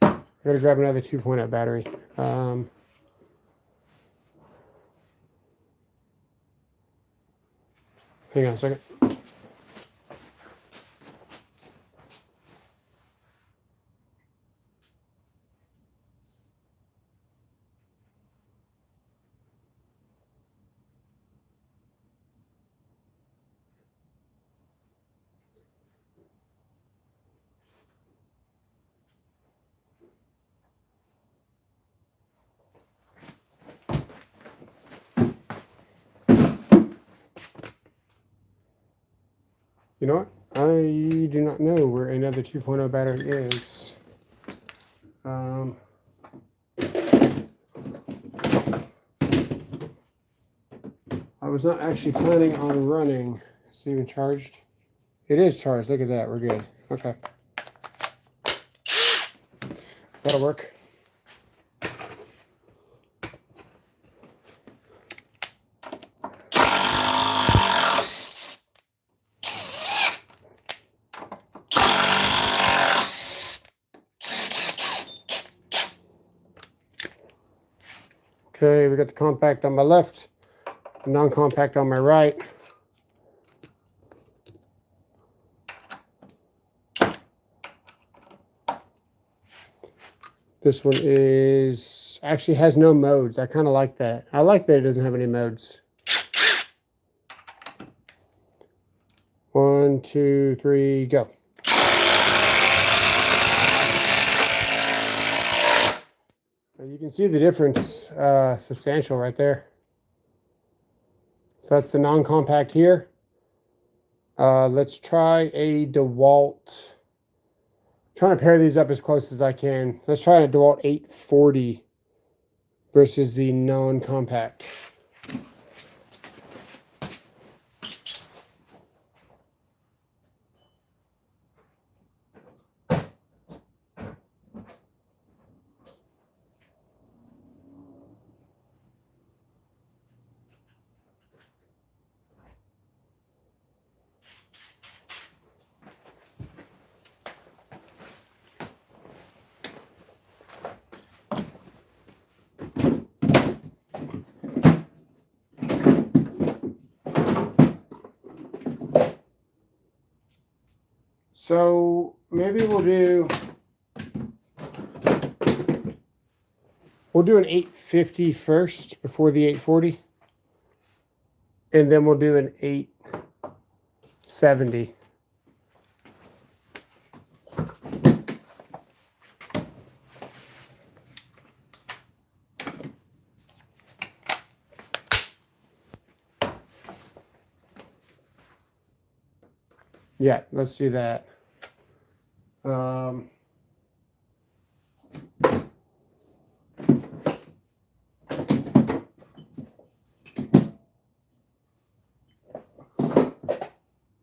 I gotta grab another 2.0 battery. Hang on a second. You know what? I do not know where another 2.0 battery is. I was not actually planning on running. Is it even charged? It is charged. Look at that. We're good. Okay. That'll work. Okay, we got the compact on my left, the non-compact on my right. This one is actually has no modes. I kind of like that. I like that it doesn't have any modes. 1, 2, 3, go. You can see the difference, substantial right there. So that's the non-compact here. Let's try a DeWalt. I'm trying to pair these up as close as I can. Let's try a DeWalt 840 versus the non-compact. So maybe we'll do an 850 first before the 840. And then we'll do an 870. Yeah, let's do that.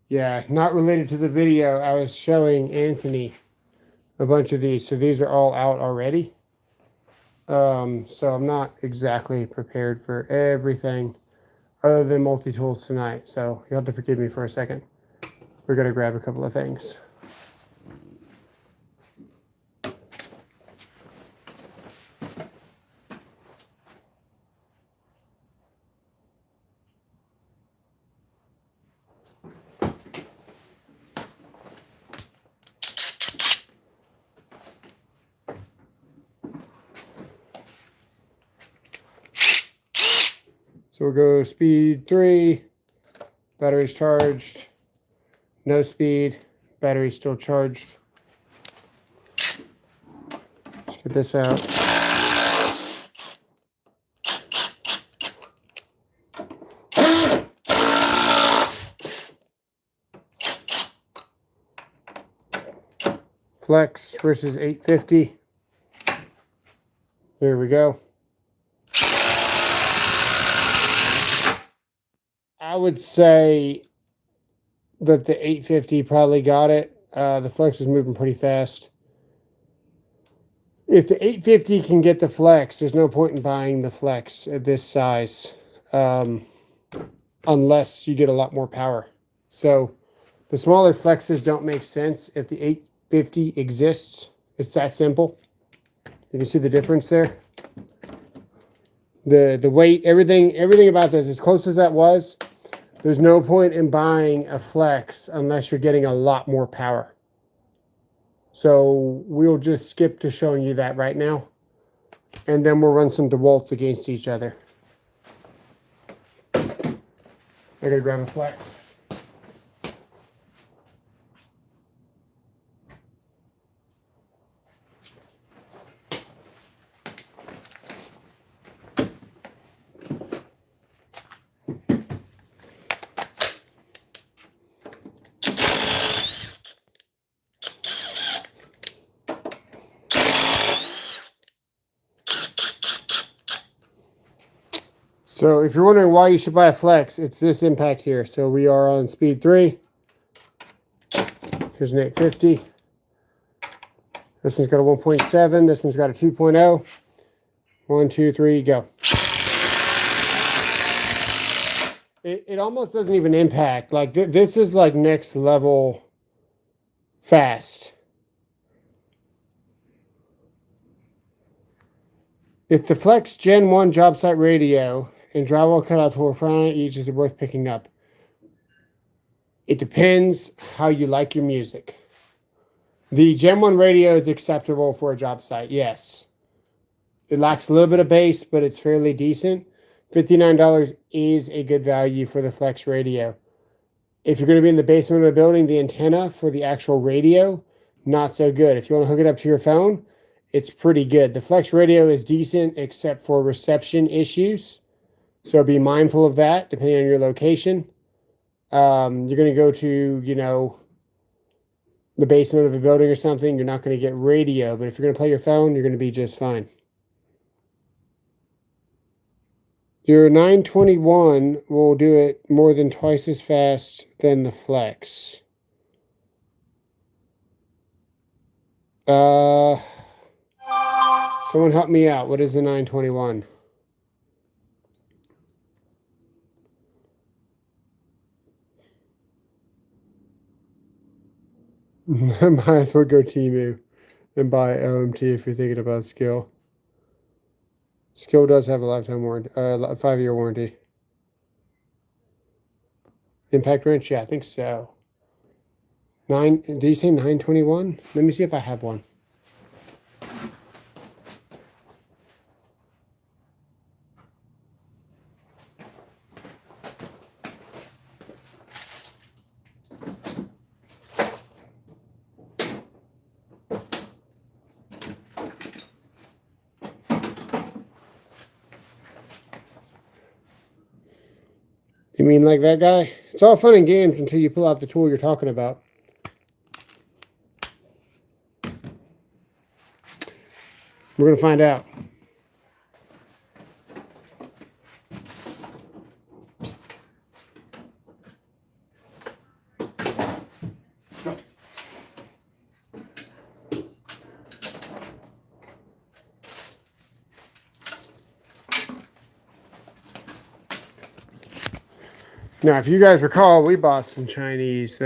Yeah, not related to the video. I was showing Anthony a bunch of these. So these are all out already. So I'm not exactly prepared for everything other than multi-tools tonight. So you'll have to forgive me for a second. We're going to grab a couple of things. So we'll go speed 3, battery's charged, no speed, battery's still charged. Let's get this out. Flex versus 850. Here we go. I would say that the 850 probably got it. The Flex is moving pretty fast. If the 850 can get the Flex, there's no point in buying the Flex at this size, unless you get a lot more power. So the smaller Flexes don't make sense if the 850 exists. It's that simple. You can see the difference there. The weight, everything about this, as close as that was, there's no point in buying a Flex unless you're getting a lot more power. So we'll just skip to showing you that right now. And then we'll run some DeWalts against each other. I gotta grab a Flex. So if you're wondering why you should buy a flex, it's this impact here. So we are on speed 3. Here's an 850. This one's got a 1.7. This one's got a 2.0. 1, 2, 3, go. It almost doesn't even impact. Like this is like next level fast. If the Flex Gen 1 job site radio and drywall cutout tool front on each is worth picking up. It depends how you like your music. The Gen 1 radio is acceptable for a job site, yes. It lacks a little bit of bass, but it's fairly decent. $59 is a good value for the Flex radio. If you're going to be in the basement of a building, the antenna for the actual radio, not so good. If you want to hook it up to your phone, it's pretty good. The Flex radio is decent except for reception issues. So be mindful of that depending on your location. You're going to go to, you know, the basement of a building or something, you're not going to get radio. But if you're going to play your phone, you're going to be just fine. Your 921 will do it more than twice as fast than the Flex. Someone help me out. What is the 921? Might as well go Temu and buy OMT if you're thinking about Skill. Skill does have a lifetime warranty, 5-year warranty. Impact wrench, yeah, I think so. Did you say 921? Let me see if I have one. You mean like that guy? It's all fun and games until you pull out the tool you're talking about. We're going to find out. Now, if you guys recall, we bought some Chinese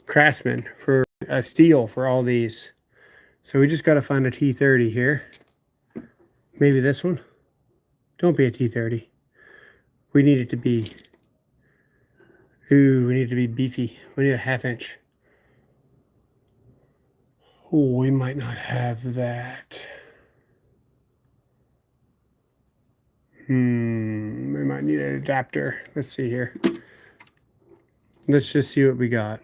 Craftsman for steel for all these. So we just got to find a T30 here. Maybe this one. Don't be a T30. We need it to be... Ooh, we need it to be beefy. We need a 1/2 inch. Oh, we might not have that. We might need an adapter. Let's see here. Let's just see what we got.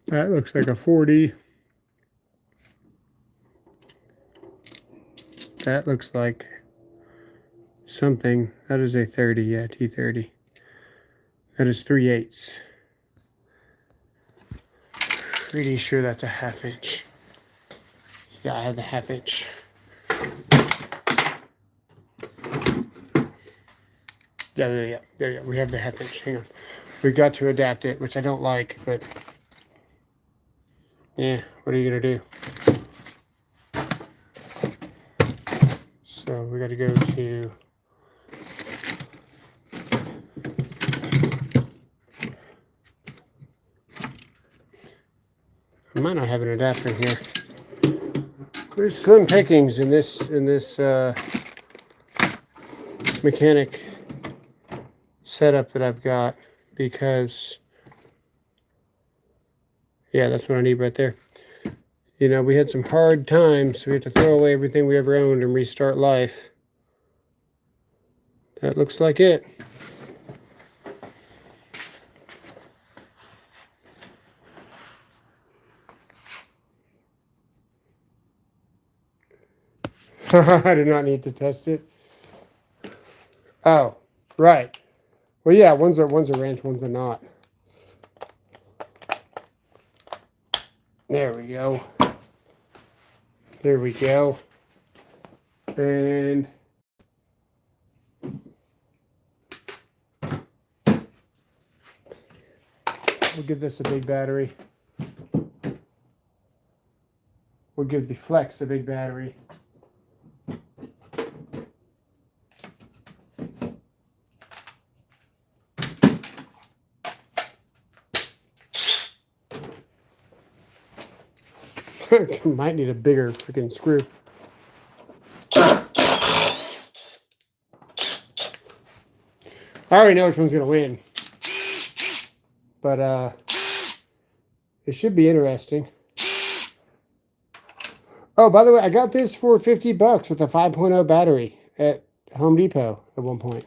That looks like a 40. That looks like something. That is a 30, yeah, T30. That is 3/8. Pretty sure that's a 1/2 inch. Yeah, I have the 1/2 inch. Yeah, there you go. We have the 1/2 inch. Hang on. We got to adapt it, which I don't like, but yeah, what are you gonna do? So we got to go to I might not have an adapter here. There's slim pickings in this mechanic setup that I've got because yeah, that's what I need right there. You know, we had some hard times. We had to throw away everything we ever owned and restart life. That looks like it. I did not need to test it. Oh, right. Well, yeah, one's a wrench, one's a knot. There we go. There we go. And we'll give this a big battery. We'll give the Flex a big battery. Might need a bigger freaking screw. I already know which one's gonna win, but it should be interesting. Oh, by the way, I got this for $50 with a 5.0 battery at Home Depot at one point.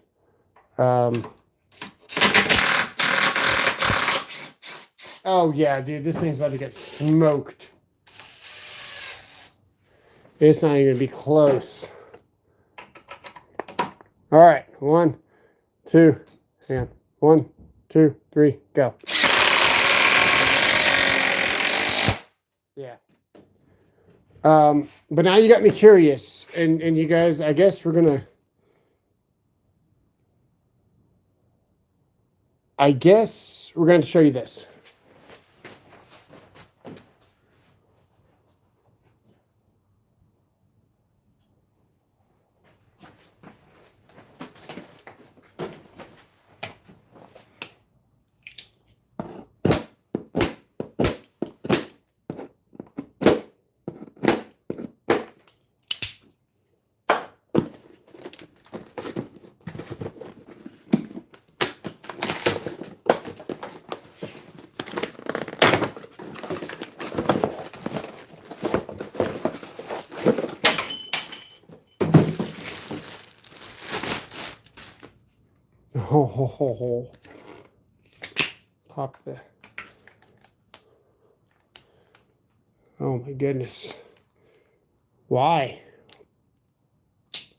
Oh yeah, dude, this thing's about to get smoked. It's not even gonna be close. All right, 1, 2, hang on. 1, 2, 3, go. Yeah. But now you got me curious, and you guys, I guess we're gonna. I guess we're going to show you this. Oh. Pop the. Oh my goodness. Why?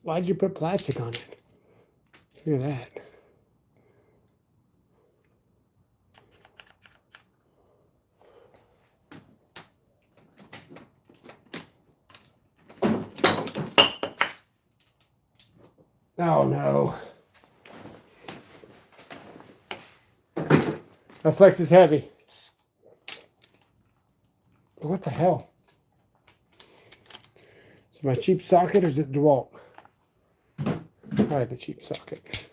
Why'd you put plastic on it? Look at that. Oh no. That Flex is heavy. What the hell? Is it my cheap socket or is it DeWalt? Probably the cheap socket.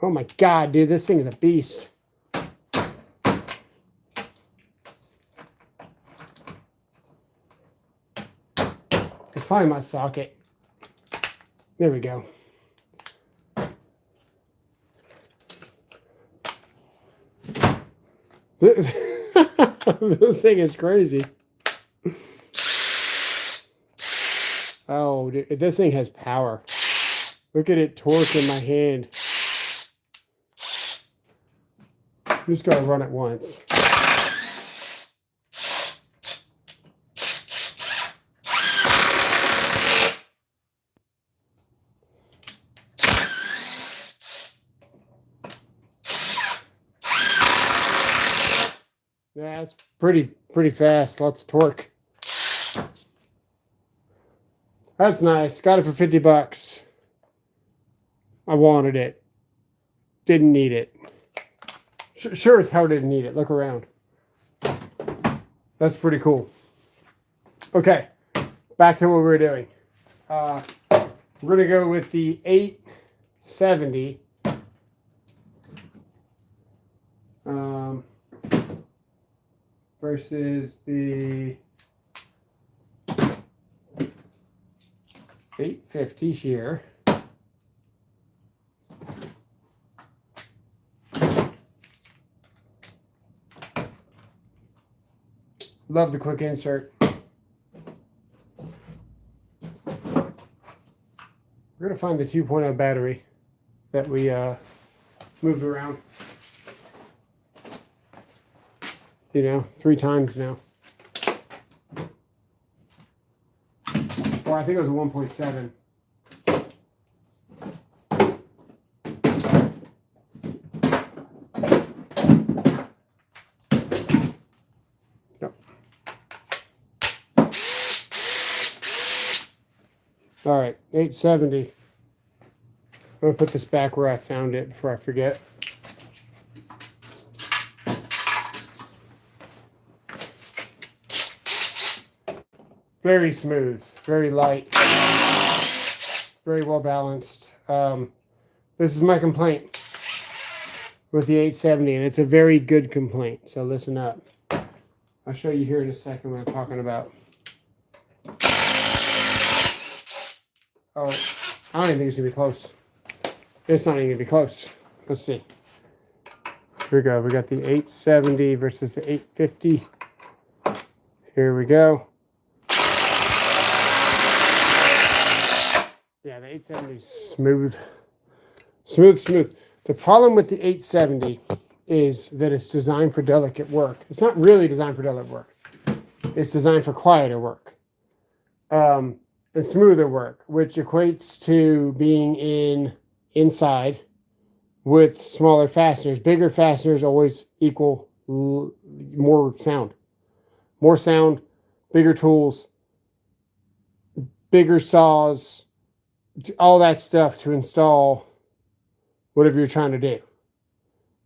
Oh my god, dude, this thing's a beast. It's probably my socket. There we go. This thing is crazy. Oh, dude, this thing has power. Look at it torque in my hand. I'm just going to run it once. Yeah, it's pretty fast. Lots of torque. That's nice. Got it for $50. I wanted it. Didn't need it. Sure as hell didn't need it. Look around. That's pretty cool. Okay, back to what we were doing. We're going to go with the 870. Versus the 850 here. Love the quick insert. We're going to find the 2.0 battery that we moved around. 3 times now. Or I think it was a 1.7. Yep. All right, 870. I'm going to put this back where I found it before I forget. Very smooth, very light, very well balanced. This is my complaint with the 870, and it's a very good complaint, so listen up. I'll show you here in a second what I'm talking about. Oh, I don't even think it's going to be close. It's not even going to be close. Let's see. Here we go. We got the 870 versus the 850. Here we go. Yeah, the 870 is smooth. Smooth. The problem with the 870 is that it's designed for delicate work. It's not really designed for delicate work. It's designed for quieter work. And smoother work, which equates to being inside with smaller fasteners. Bigger fasteners always equal more sound. More sound, bigger tools, bigger saws, all that stuff to install whatever you're trying to do.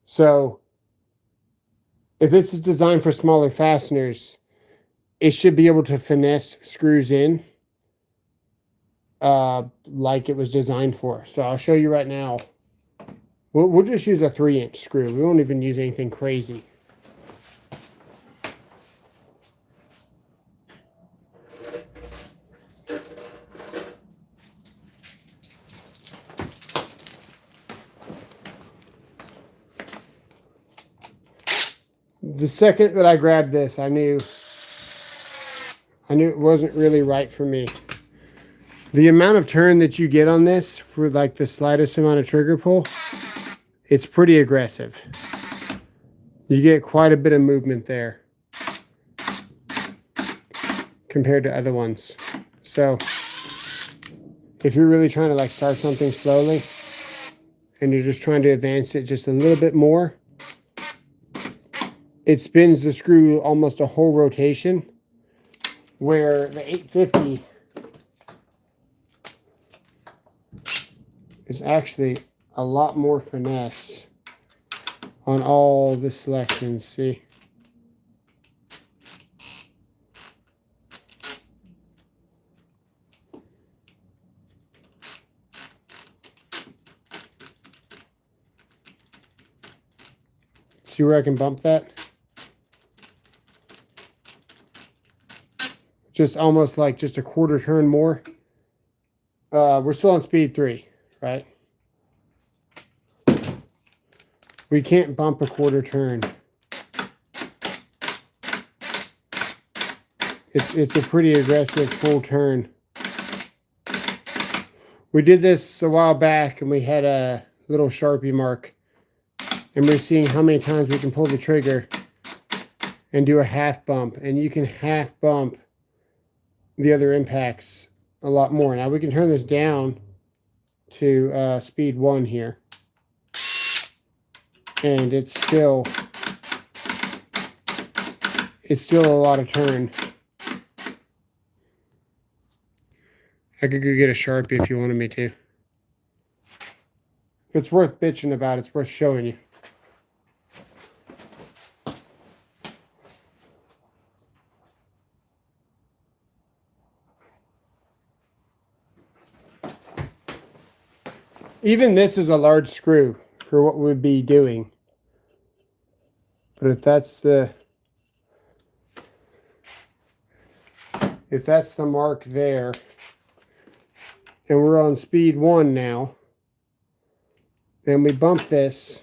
So if this is designed for smaller fasteners, it should be able to finesse screws in like it was designed for. So I'll show you right now. We'll just use a 3-inch screw. We won't even use anything crazy. The second that I grabbed this, I knew it wasn't really right for me. The amount of turn that you get on this for like the slightest amount of trigger pull, it's pretty aggressive. You get quite a bit of movement there compared to other ones. So if you're really trying to like start something slowly and you're just trying to advance it just a little bit more, it spins the screw almost a whole rotation, where the 850 is actually a lot more finesse on all the selections. See? See where I can bump that? Just almost like just a quarter turn more. We're still on speed 3, right? We can't bump a quarter turn. It's a pretty aggressive full turn. We did this a while back and we had a little Sharpie mark. And we're seeing how many times we can pull the trigger and do a half bump. And you can half bump the other impacts a lot more. Now we can turn this down to speed 1 here. And it's still a lot of turn. I could go get a Sharpie if you wanted me to. If it's worth bitching about, it's worth showing you. Even this is a large screw for what we'd be doing. But if that's the mark there, and we're on speed 1 now, and we bump this,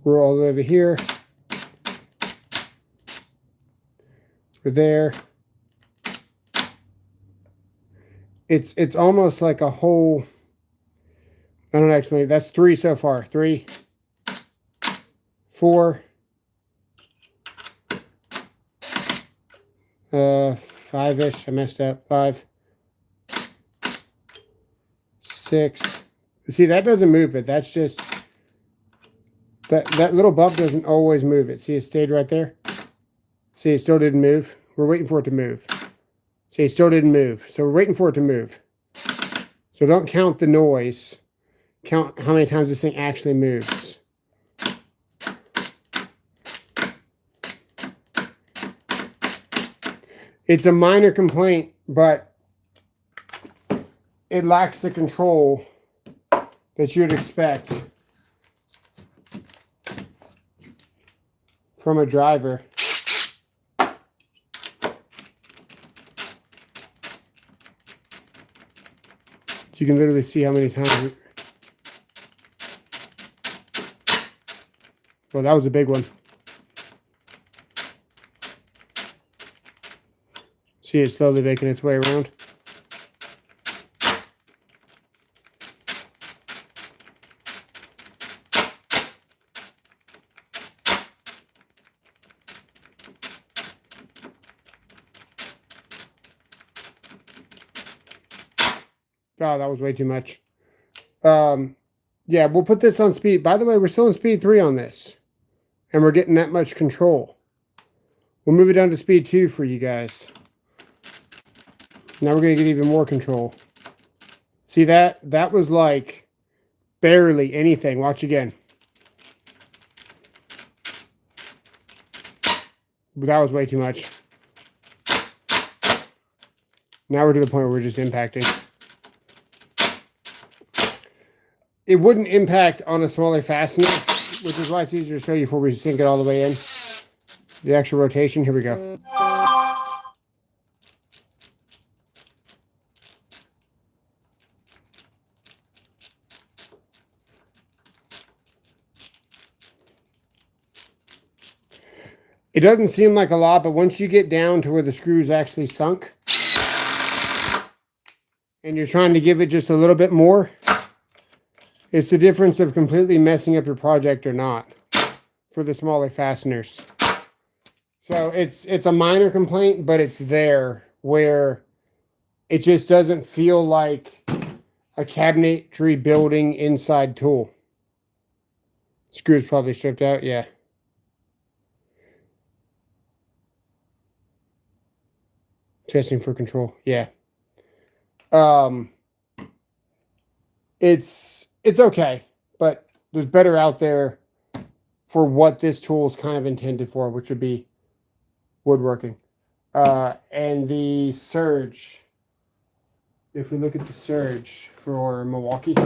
we're all over here, we're there. It's almost like a whole, I don't know, actually, that's 3 so far. 3, 4, 5-ish, I messed up, 5, 6. See, that doesn't move it. That's just, that little bump doesn't always move it. See, it stayed right there. See, it still didn't move. We're waiting for it to move. See, it still didn't move. So we're waiting for it to move. So don't count the noise. Count how many times this thing actually moves. It's a minor complaint, but it lacks the control that you'd expect from a driver. You can literally see how many times. Well, that was a big one. See it slowly making its way around. Oh, that was way too much. Yeah, we'll put this on speed. By the way, we're still in speed 3 on this. And we're getting that much control. We'll move it down to speed 2 for you guys. Now we're going to get even more control. See that? That was like barely anything. Watch again. That was way too much. Now we're to the point where we're just impacting. It wouldn't impact on a smaller fastener, which is why it's easier to show you before we sink it all the way in. The actual rotation, here we go. It doesn't seem like a lot, but once you get down to where the screw's actually sunk, and you're trying to give it just a little bit more, it's the difference of completely messing up your project or not for the smaller fasteners. So it's a minor complaint, but it's there where it just doesn't feel like a cabinetry building inside tool. Screws probably stripped out, yeah. Testing for control, yeah. It's okay, but there's better out there for what this tool is kind of intended for, which would be woodworking. And the surge, if we look at the surge for Milwaukee,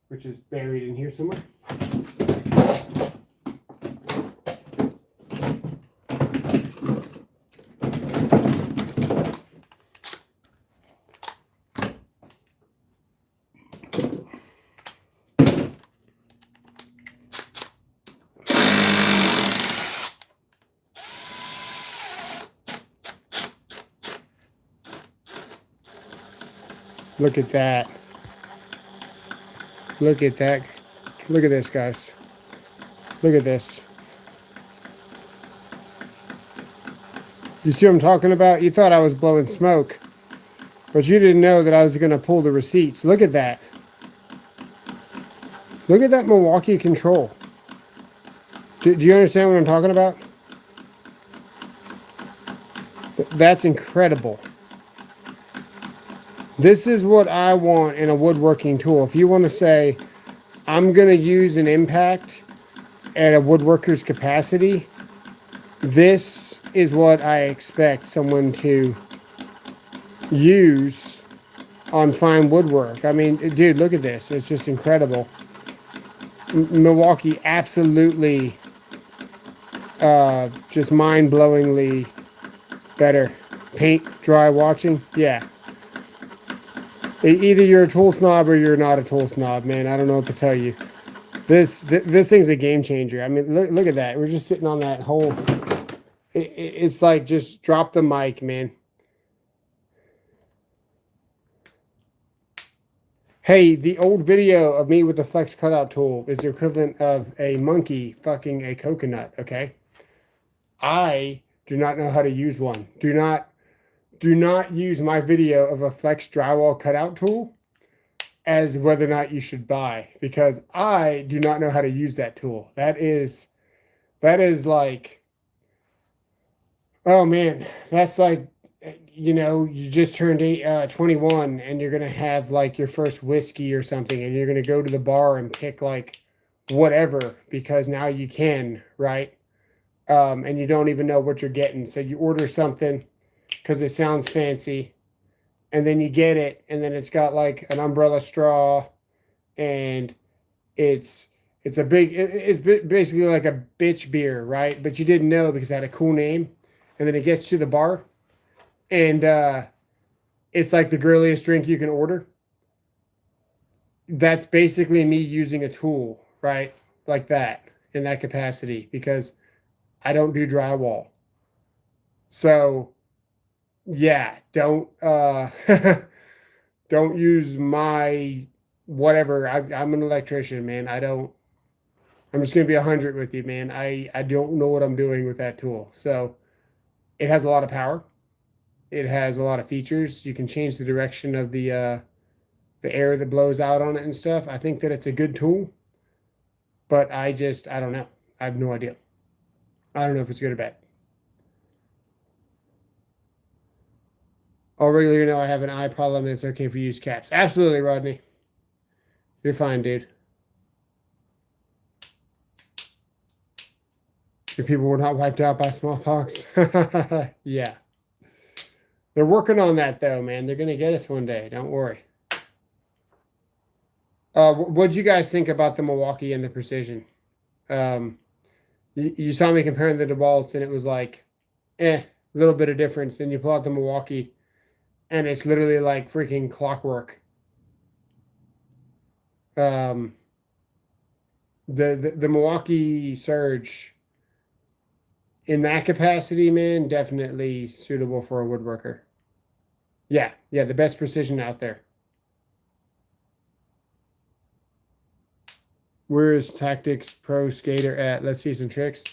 which is buried in here somewhere. Look at that. Look at that. Look at this, guys. Look at this. You see what I'm talking about? You thought I was blowing smoke, but you didn't know that I was going to pull the receipts. Look at that. Look at that Milwaukee control. Do you understand what I'm talking about? That's incredible. This is what I want in a woodworking tool. If you want to say, I'm going to use an impact at a woodworker's capacity, this is what I expect someone to use on fine woodwork. I mean, dude, look at this. It's just incredible. Milwaukee absolutely just mind-blowingly better. Paint dry watching, yeah. Either you're a tool snob or you're not a tool snob, man. I don't know what to tell you. This thing's a game changer. I mean, look at that. We're just sitting on that whole. It's like just drop the mic, man. Hey, the old video of me with the flex cutout tool is the equivalent of a monkey fucking a coconut. Okay, I do not know how to use one. Do not use my video of a flex drywall cutout tool as whether or not you should buy, because I do not know how to use that tool. That is like, oh man, that's like, you know, you just turned 21 and you're going to have like your first whiskey or something, and you're going to go to the bar and pick like whatever because now you can, right? And you don't even know what you're getting. So you order something because it sounds fancy, and then you get it, and then it's got like an umbrella straw, and it's it's basically like a bitch beer, right? But you didn't know because it had a cool name, and then it gets to the bar, and it's like the girliest drink you can order. That's basically me using a tool, right? Like that, in that capacity, because I don't do drywall. So yeah, don't don't use my whatever. I'm an electrician, man. I'm just gonna be 100 with you, man. I don't know what I'm doing with that tool. So it has a lot of power. It has a lot of features. You can change the direction of the air that blows out on it and stuff. I think that it's a good tool, but I don't know. I have no idea. I don't know if it's good or bad. Already, you know, I have an eye problem. It's okay if you use caps. Absolutely, Rodney. You're fine, dude. Your people were not wiped out by smallpox. Yeah. They're working on that, though, man. They're going to get us one day. Don't worry. What'd you guys think about the Milwaukee and the Precision? You saw me comparing the DeWalt's, and it was like, a little bit of difference. Then you pull out the Milwaukee, and it's literally like freaking clockwork. The Milwaukee Surge, in that capacity, man, definitely suitable for a woodworker. Yeah, the best precision out there. Where is Tactics Pro Skater at? Let's see some tricks.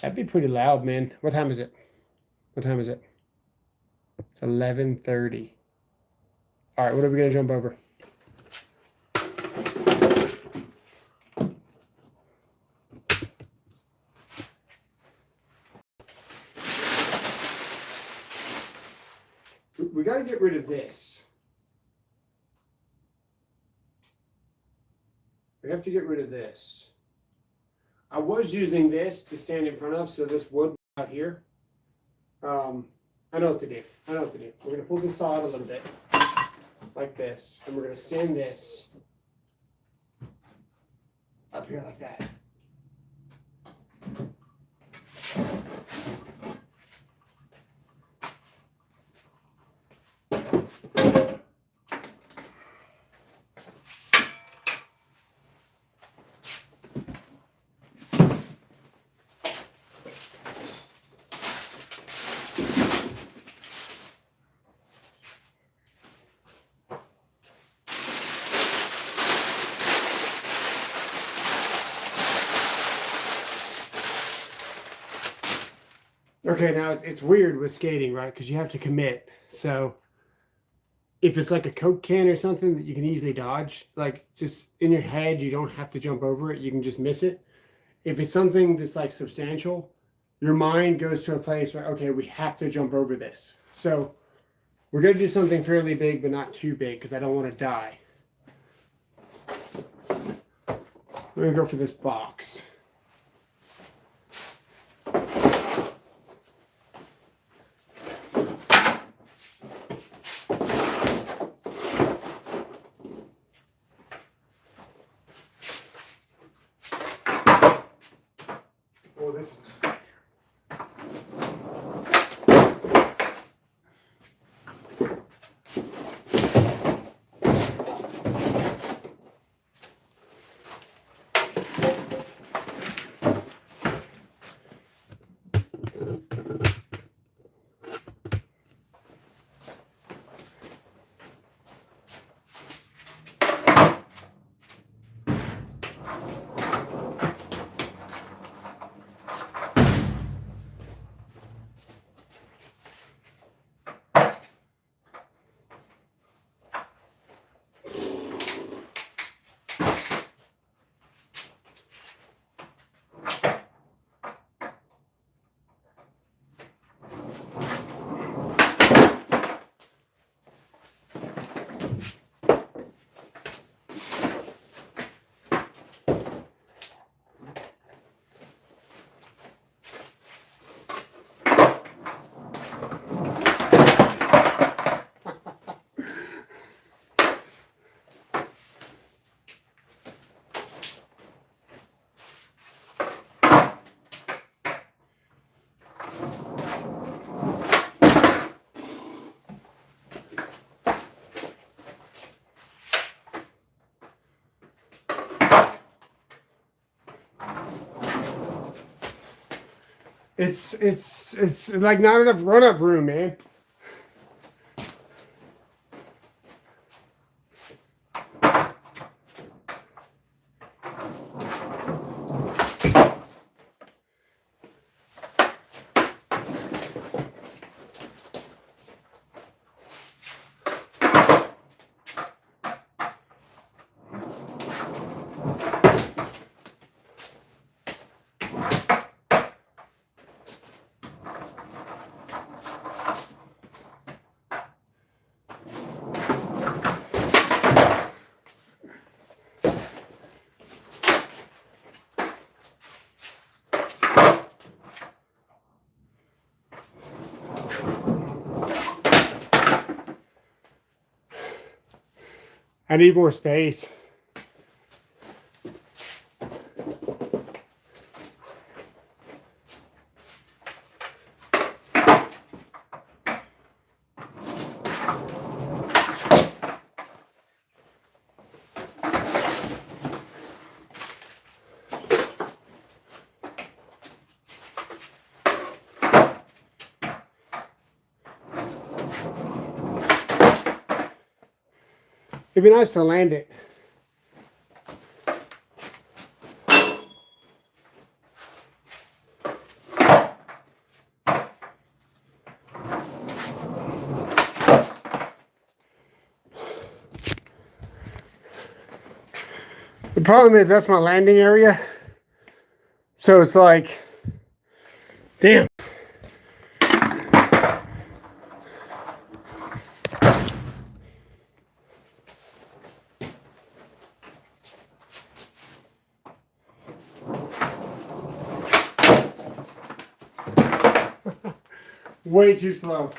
That'd be pretty loud, man. What time is it? What time is it? It's 11:30. All right, what are we going to jump over? We got to get rid of this. We have to get rid of this. I was using this to stand in front of, so this wood out here. I know what to do. I know what to do. We're going to pull this saw out a little bit, like this, and we're going to stand this up here like that. Okay, now it's weird with skating, right? Because you have to commit. So if it's like a Coke can or something that you can easily dodge, like just in your head, you don't have to jump over it. You can just miss it. If it's something that's like substantial, your mind goes to a place where, okay, we have to jump over this. So we're going to do something fairly big, but not too big because I don't want to die. We're going to go for this box. Oh, this is... It's like not enough run-up room, man. I need more space. It'd be nice to land it. The problem is that's my landing area. So it's like, damn. Way too slow.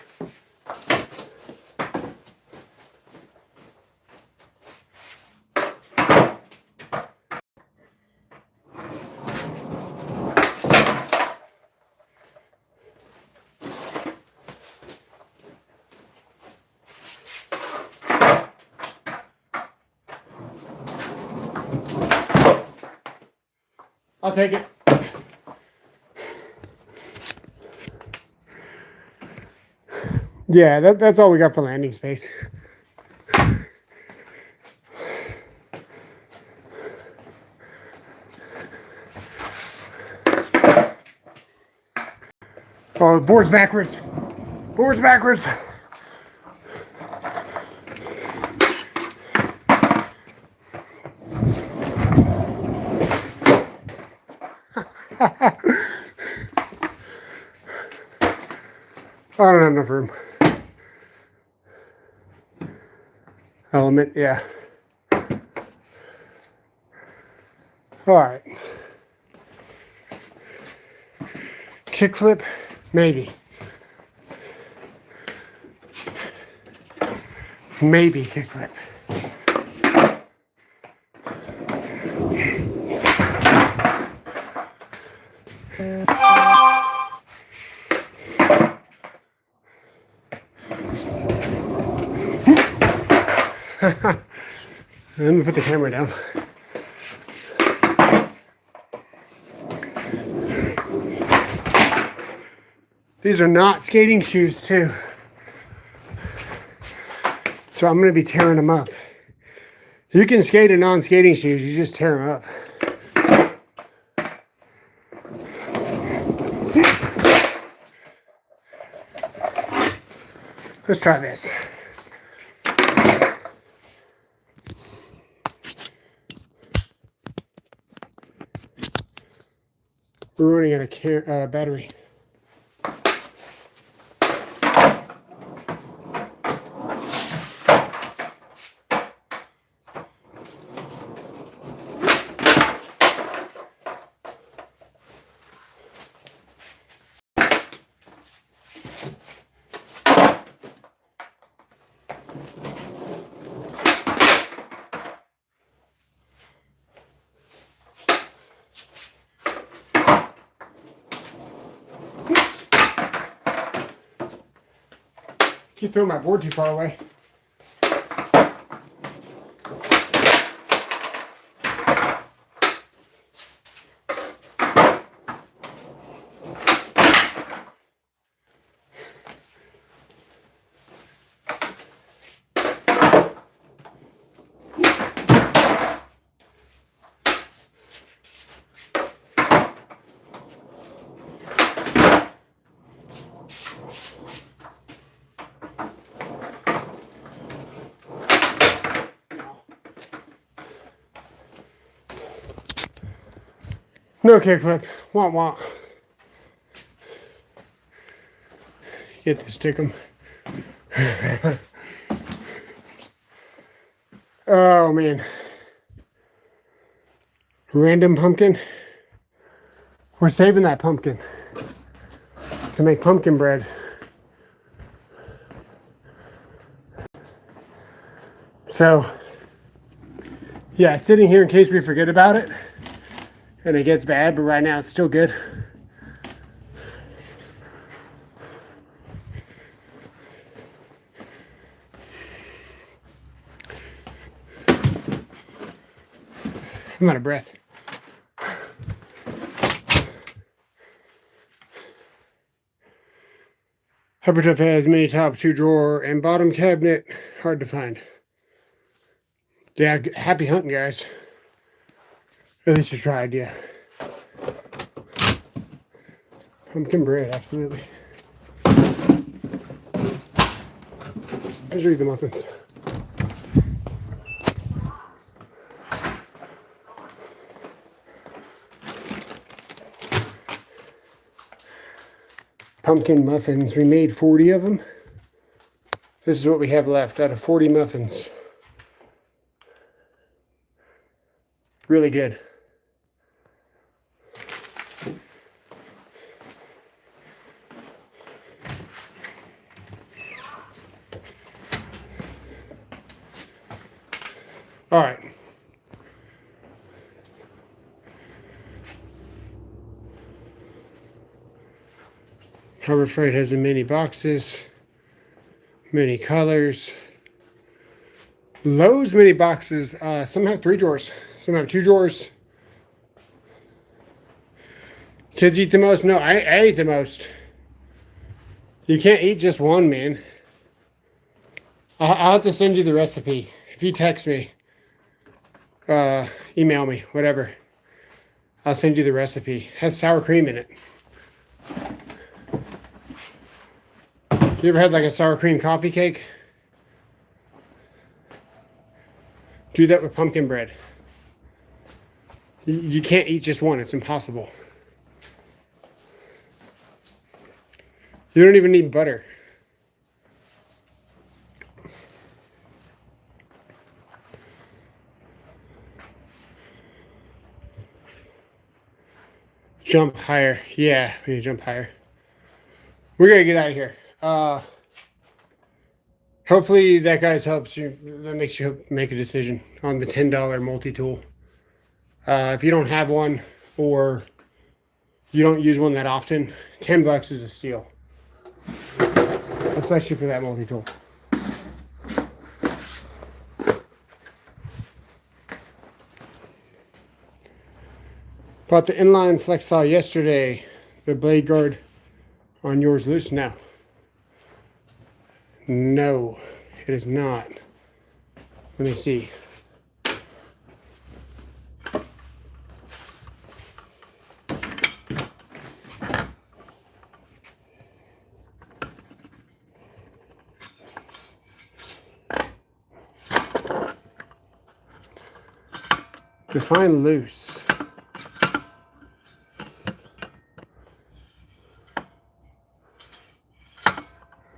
I'll take it. Yeah, that's all we got for landing space. Oh, the board's backwards. Board's backwards. I don't have enough room. Element, yeah. All right. Kickflip, maybe. Maybe kickflip. Let me put the camera down. These are not skating shoes too. So I'm going to be tearing them up. You can skate in non-skating shoes, you just tear them up. Let's try this. We're running out of battery. Keep throwing my board too far away. No kickflip. Wah wah. Get the stickum. Oh man. Random pumpkin. We're saving that pumpkin to make pumpkin bread. So, yeah, sitting here in case we forget about it and it gets bad, but right now it's still good. I'm out of breath. Hypertuff has mini top, 2-drawer, and bottom cabinet. Hard to find. Yeah, happy hunting, guys. At least you tried, yeah. Pumpkin bread, absolutely. Let's read the muffins. Pumpkin muffins. We made 40 of them. This is what we have left out of 40 muffins. Really good. All right. Harbor Freight has in many boxes, many colors. Lowe's mini boxes, some have 3 drawers, some have 2 drawers. Kids eat the most? No, I eat the most. You can't eat just one, man. I'll have to send you the recipe. If you text me, email me, whatever. I'll send you the recipe. It has sour cream in it. You ever had like a sour cream coffee cake? Do that with pumpkin bread. You can't eat just one. It's impossible. You don't even need butter. Jump higher. Yeah, we need to jump higher. We're going to get out of here. Hopefully that guys helps you. That makes you make a decision on the $10 multi-tool. If you don't have one or you don't use one that often, $10 is a steal. Especially for that multi-tool. Bought the inline flex saw yesterday. The blade guard on yours loose now. No, it is not. Let me see. Define loose.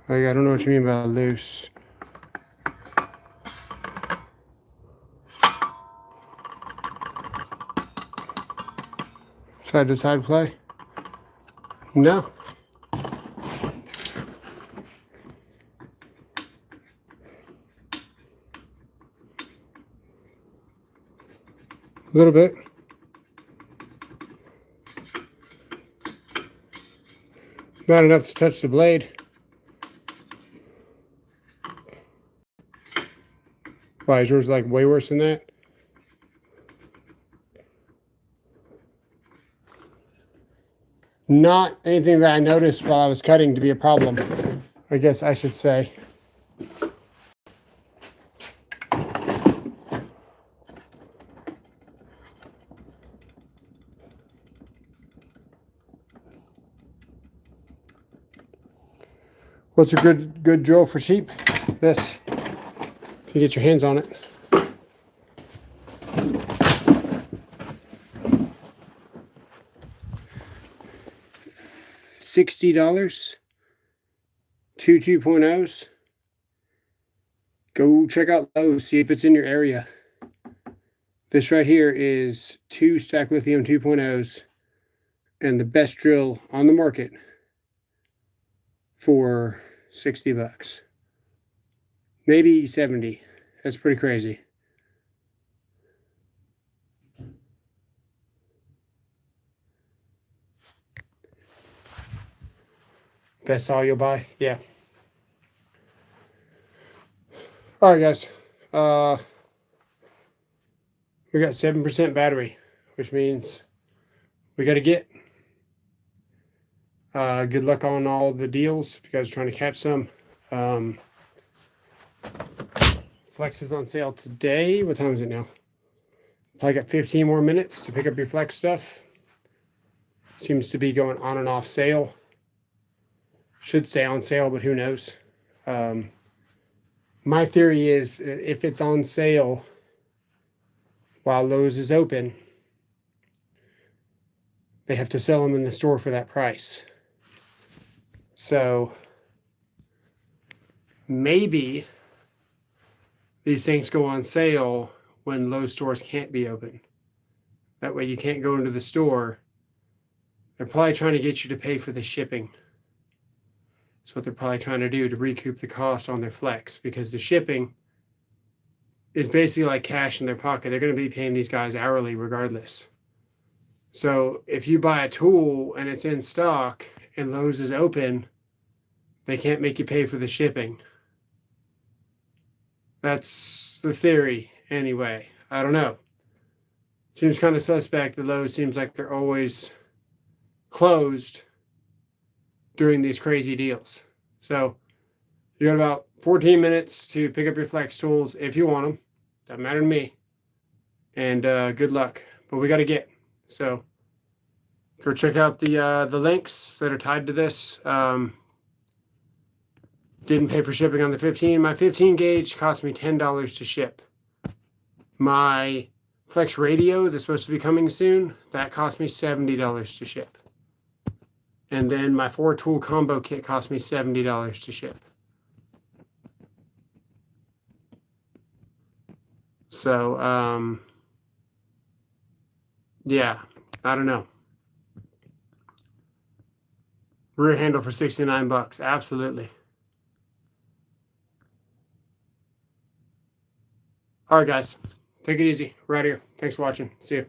Like, I don't know what you mean by loose. Side to side play? No. A little bit. Not enough to touch the blade. Why, is yours like way worse than that? Not anything that I noticed while I was cutting to be a problem, I guess I should say. What's a good drill for sheep? This. If you get your hands on it. $60. Two 2.0s. Go check out Lowe's, see if it's in your area. This right here is 2 stack lithium 2.0s and the best drill on the market for $60. Maybe 70. That's pretty crazy. Best saw you'll buy? Yeah. All right, guys. We got 7% battery, which means we got to get. Good luck on all the deals. If you guys are trying to catch some. Flex is on sale today. What time is it now? Probably got 15 more minutes to pick up your Flex stuff. Seems to be going on and off sale. Should stay on sale, but who knows? My theory is if it's on sale while Lowe's is open, they have to sell them in the store for that price. So maybe these things go on sale when Lowe's stores can't be open. That way you can't go into the store. They're probably trying to get you to pay for the shipping. That's what they're probably trying to do, to recoup the cost on their Flex, because the shipping is basically like cash in their pocket. They're going to be paying these guys hourly regardless. So if you buy a tool and it's in stock and Lowe's is open, they can't make you pay for the shipping. That's the theory anyway. I don't know. Seems kind of suspect. The Lowe's seems like they're always closed during these crazy deals. So you got about 14 minutes to pick up your Flex tools if you want them. Doesn't matter to me. And good luck. But we got to get. So go check out the links that are tied to this. Didn't pay for shipping on the 15. My 15 gauge cost me $10 to ship. My Flex radio that's supposed to be coming soon, that cost me $70 to ship. And then my 4-tool combo kit cost me $70 to ship. So, yeah, I don't know. Rear handle for $69, absolutely. All right, guys, take it easy. We're out of here. Thanks for watching. See you.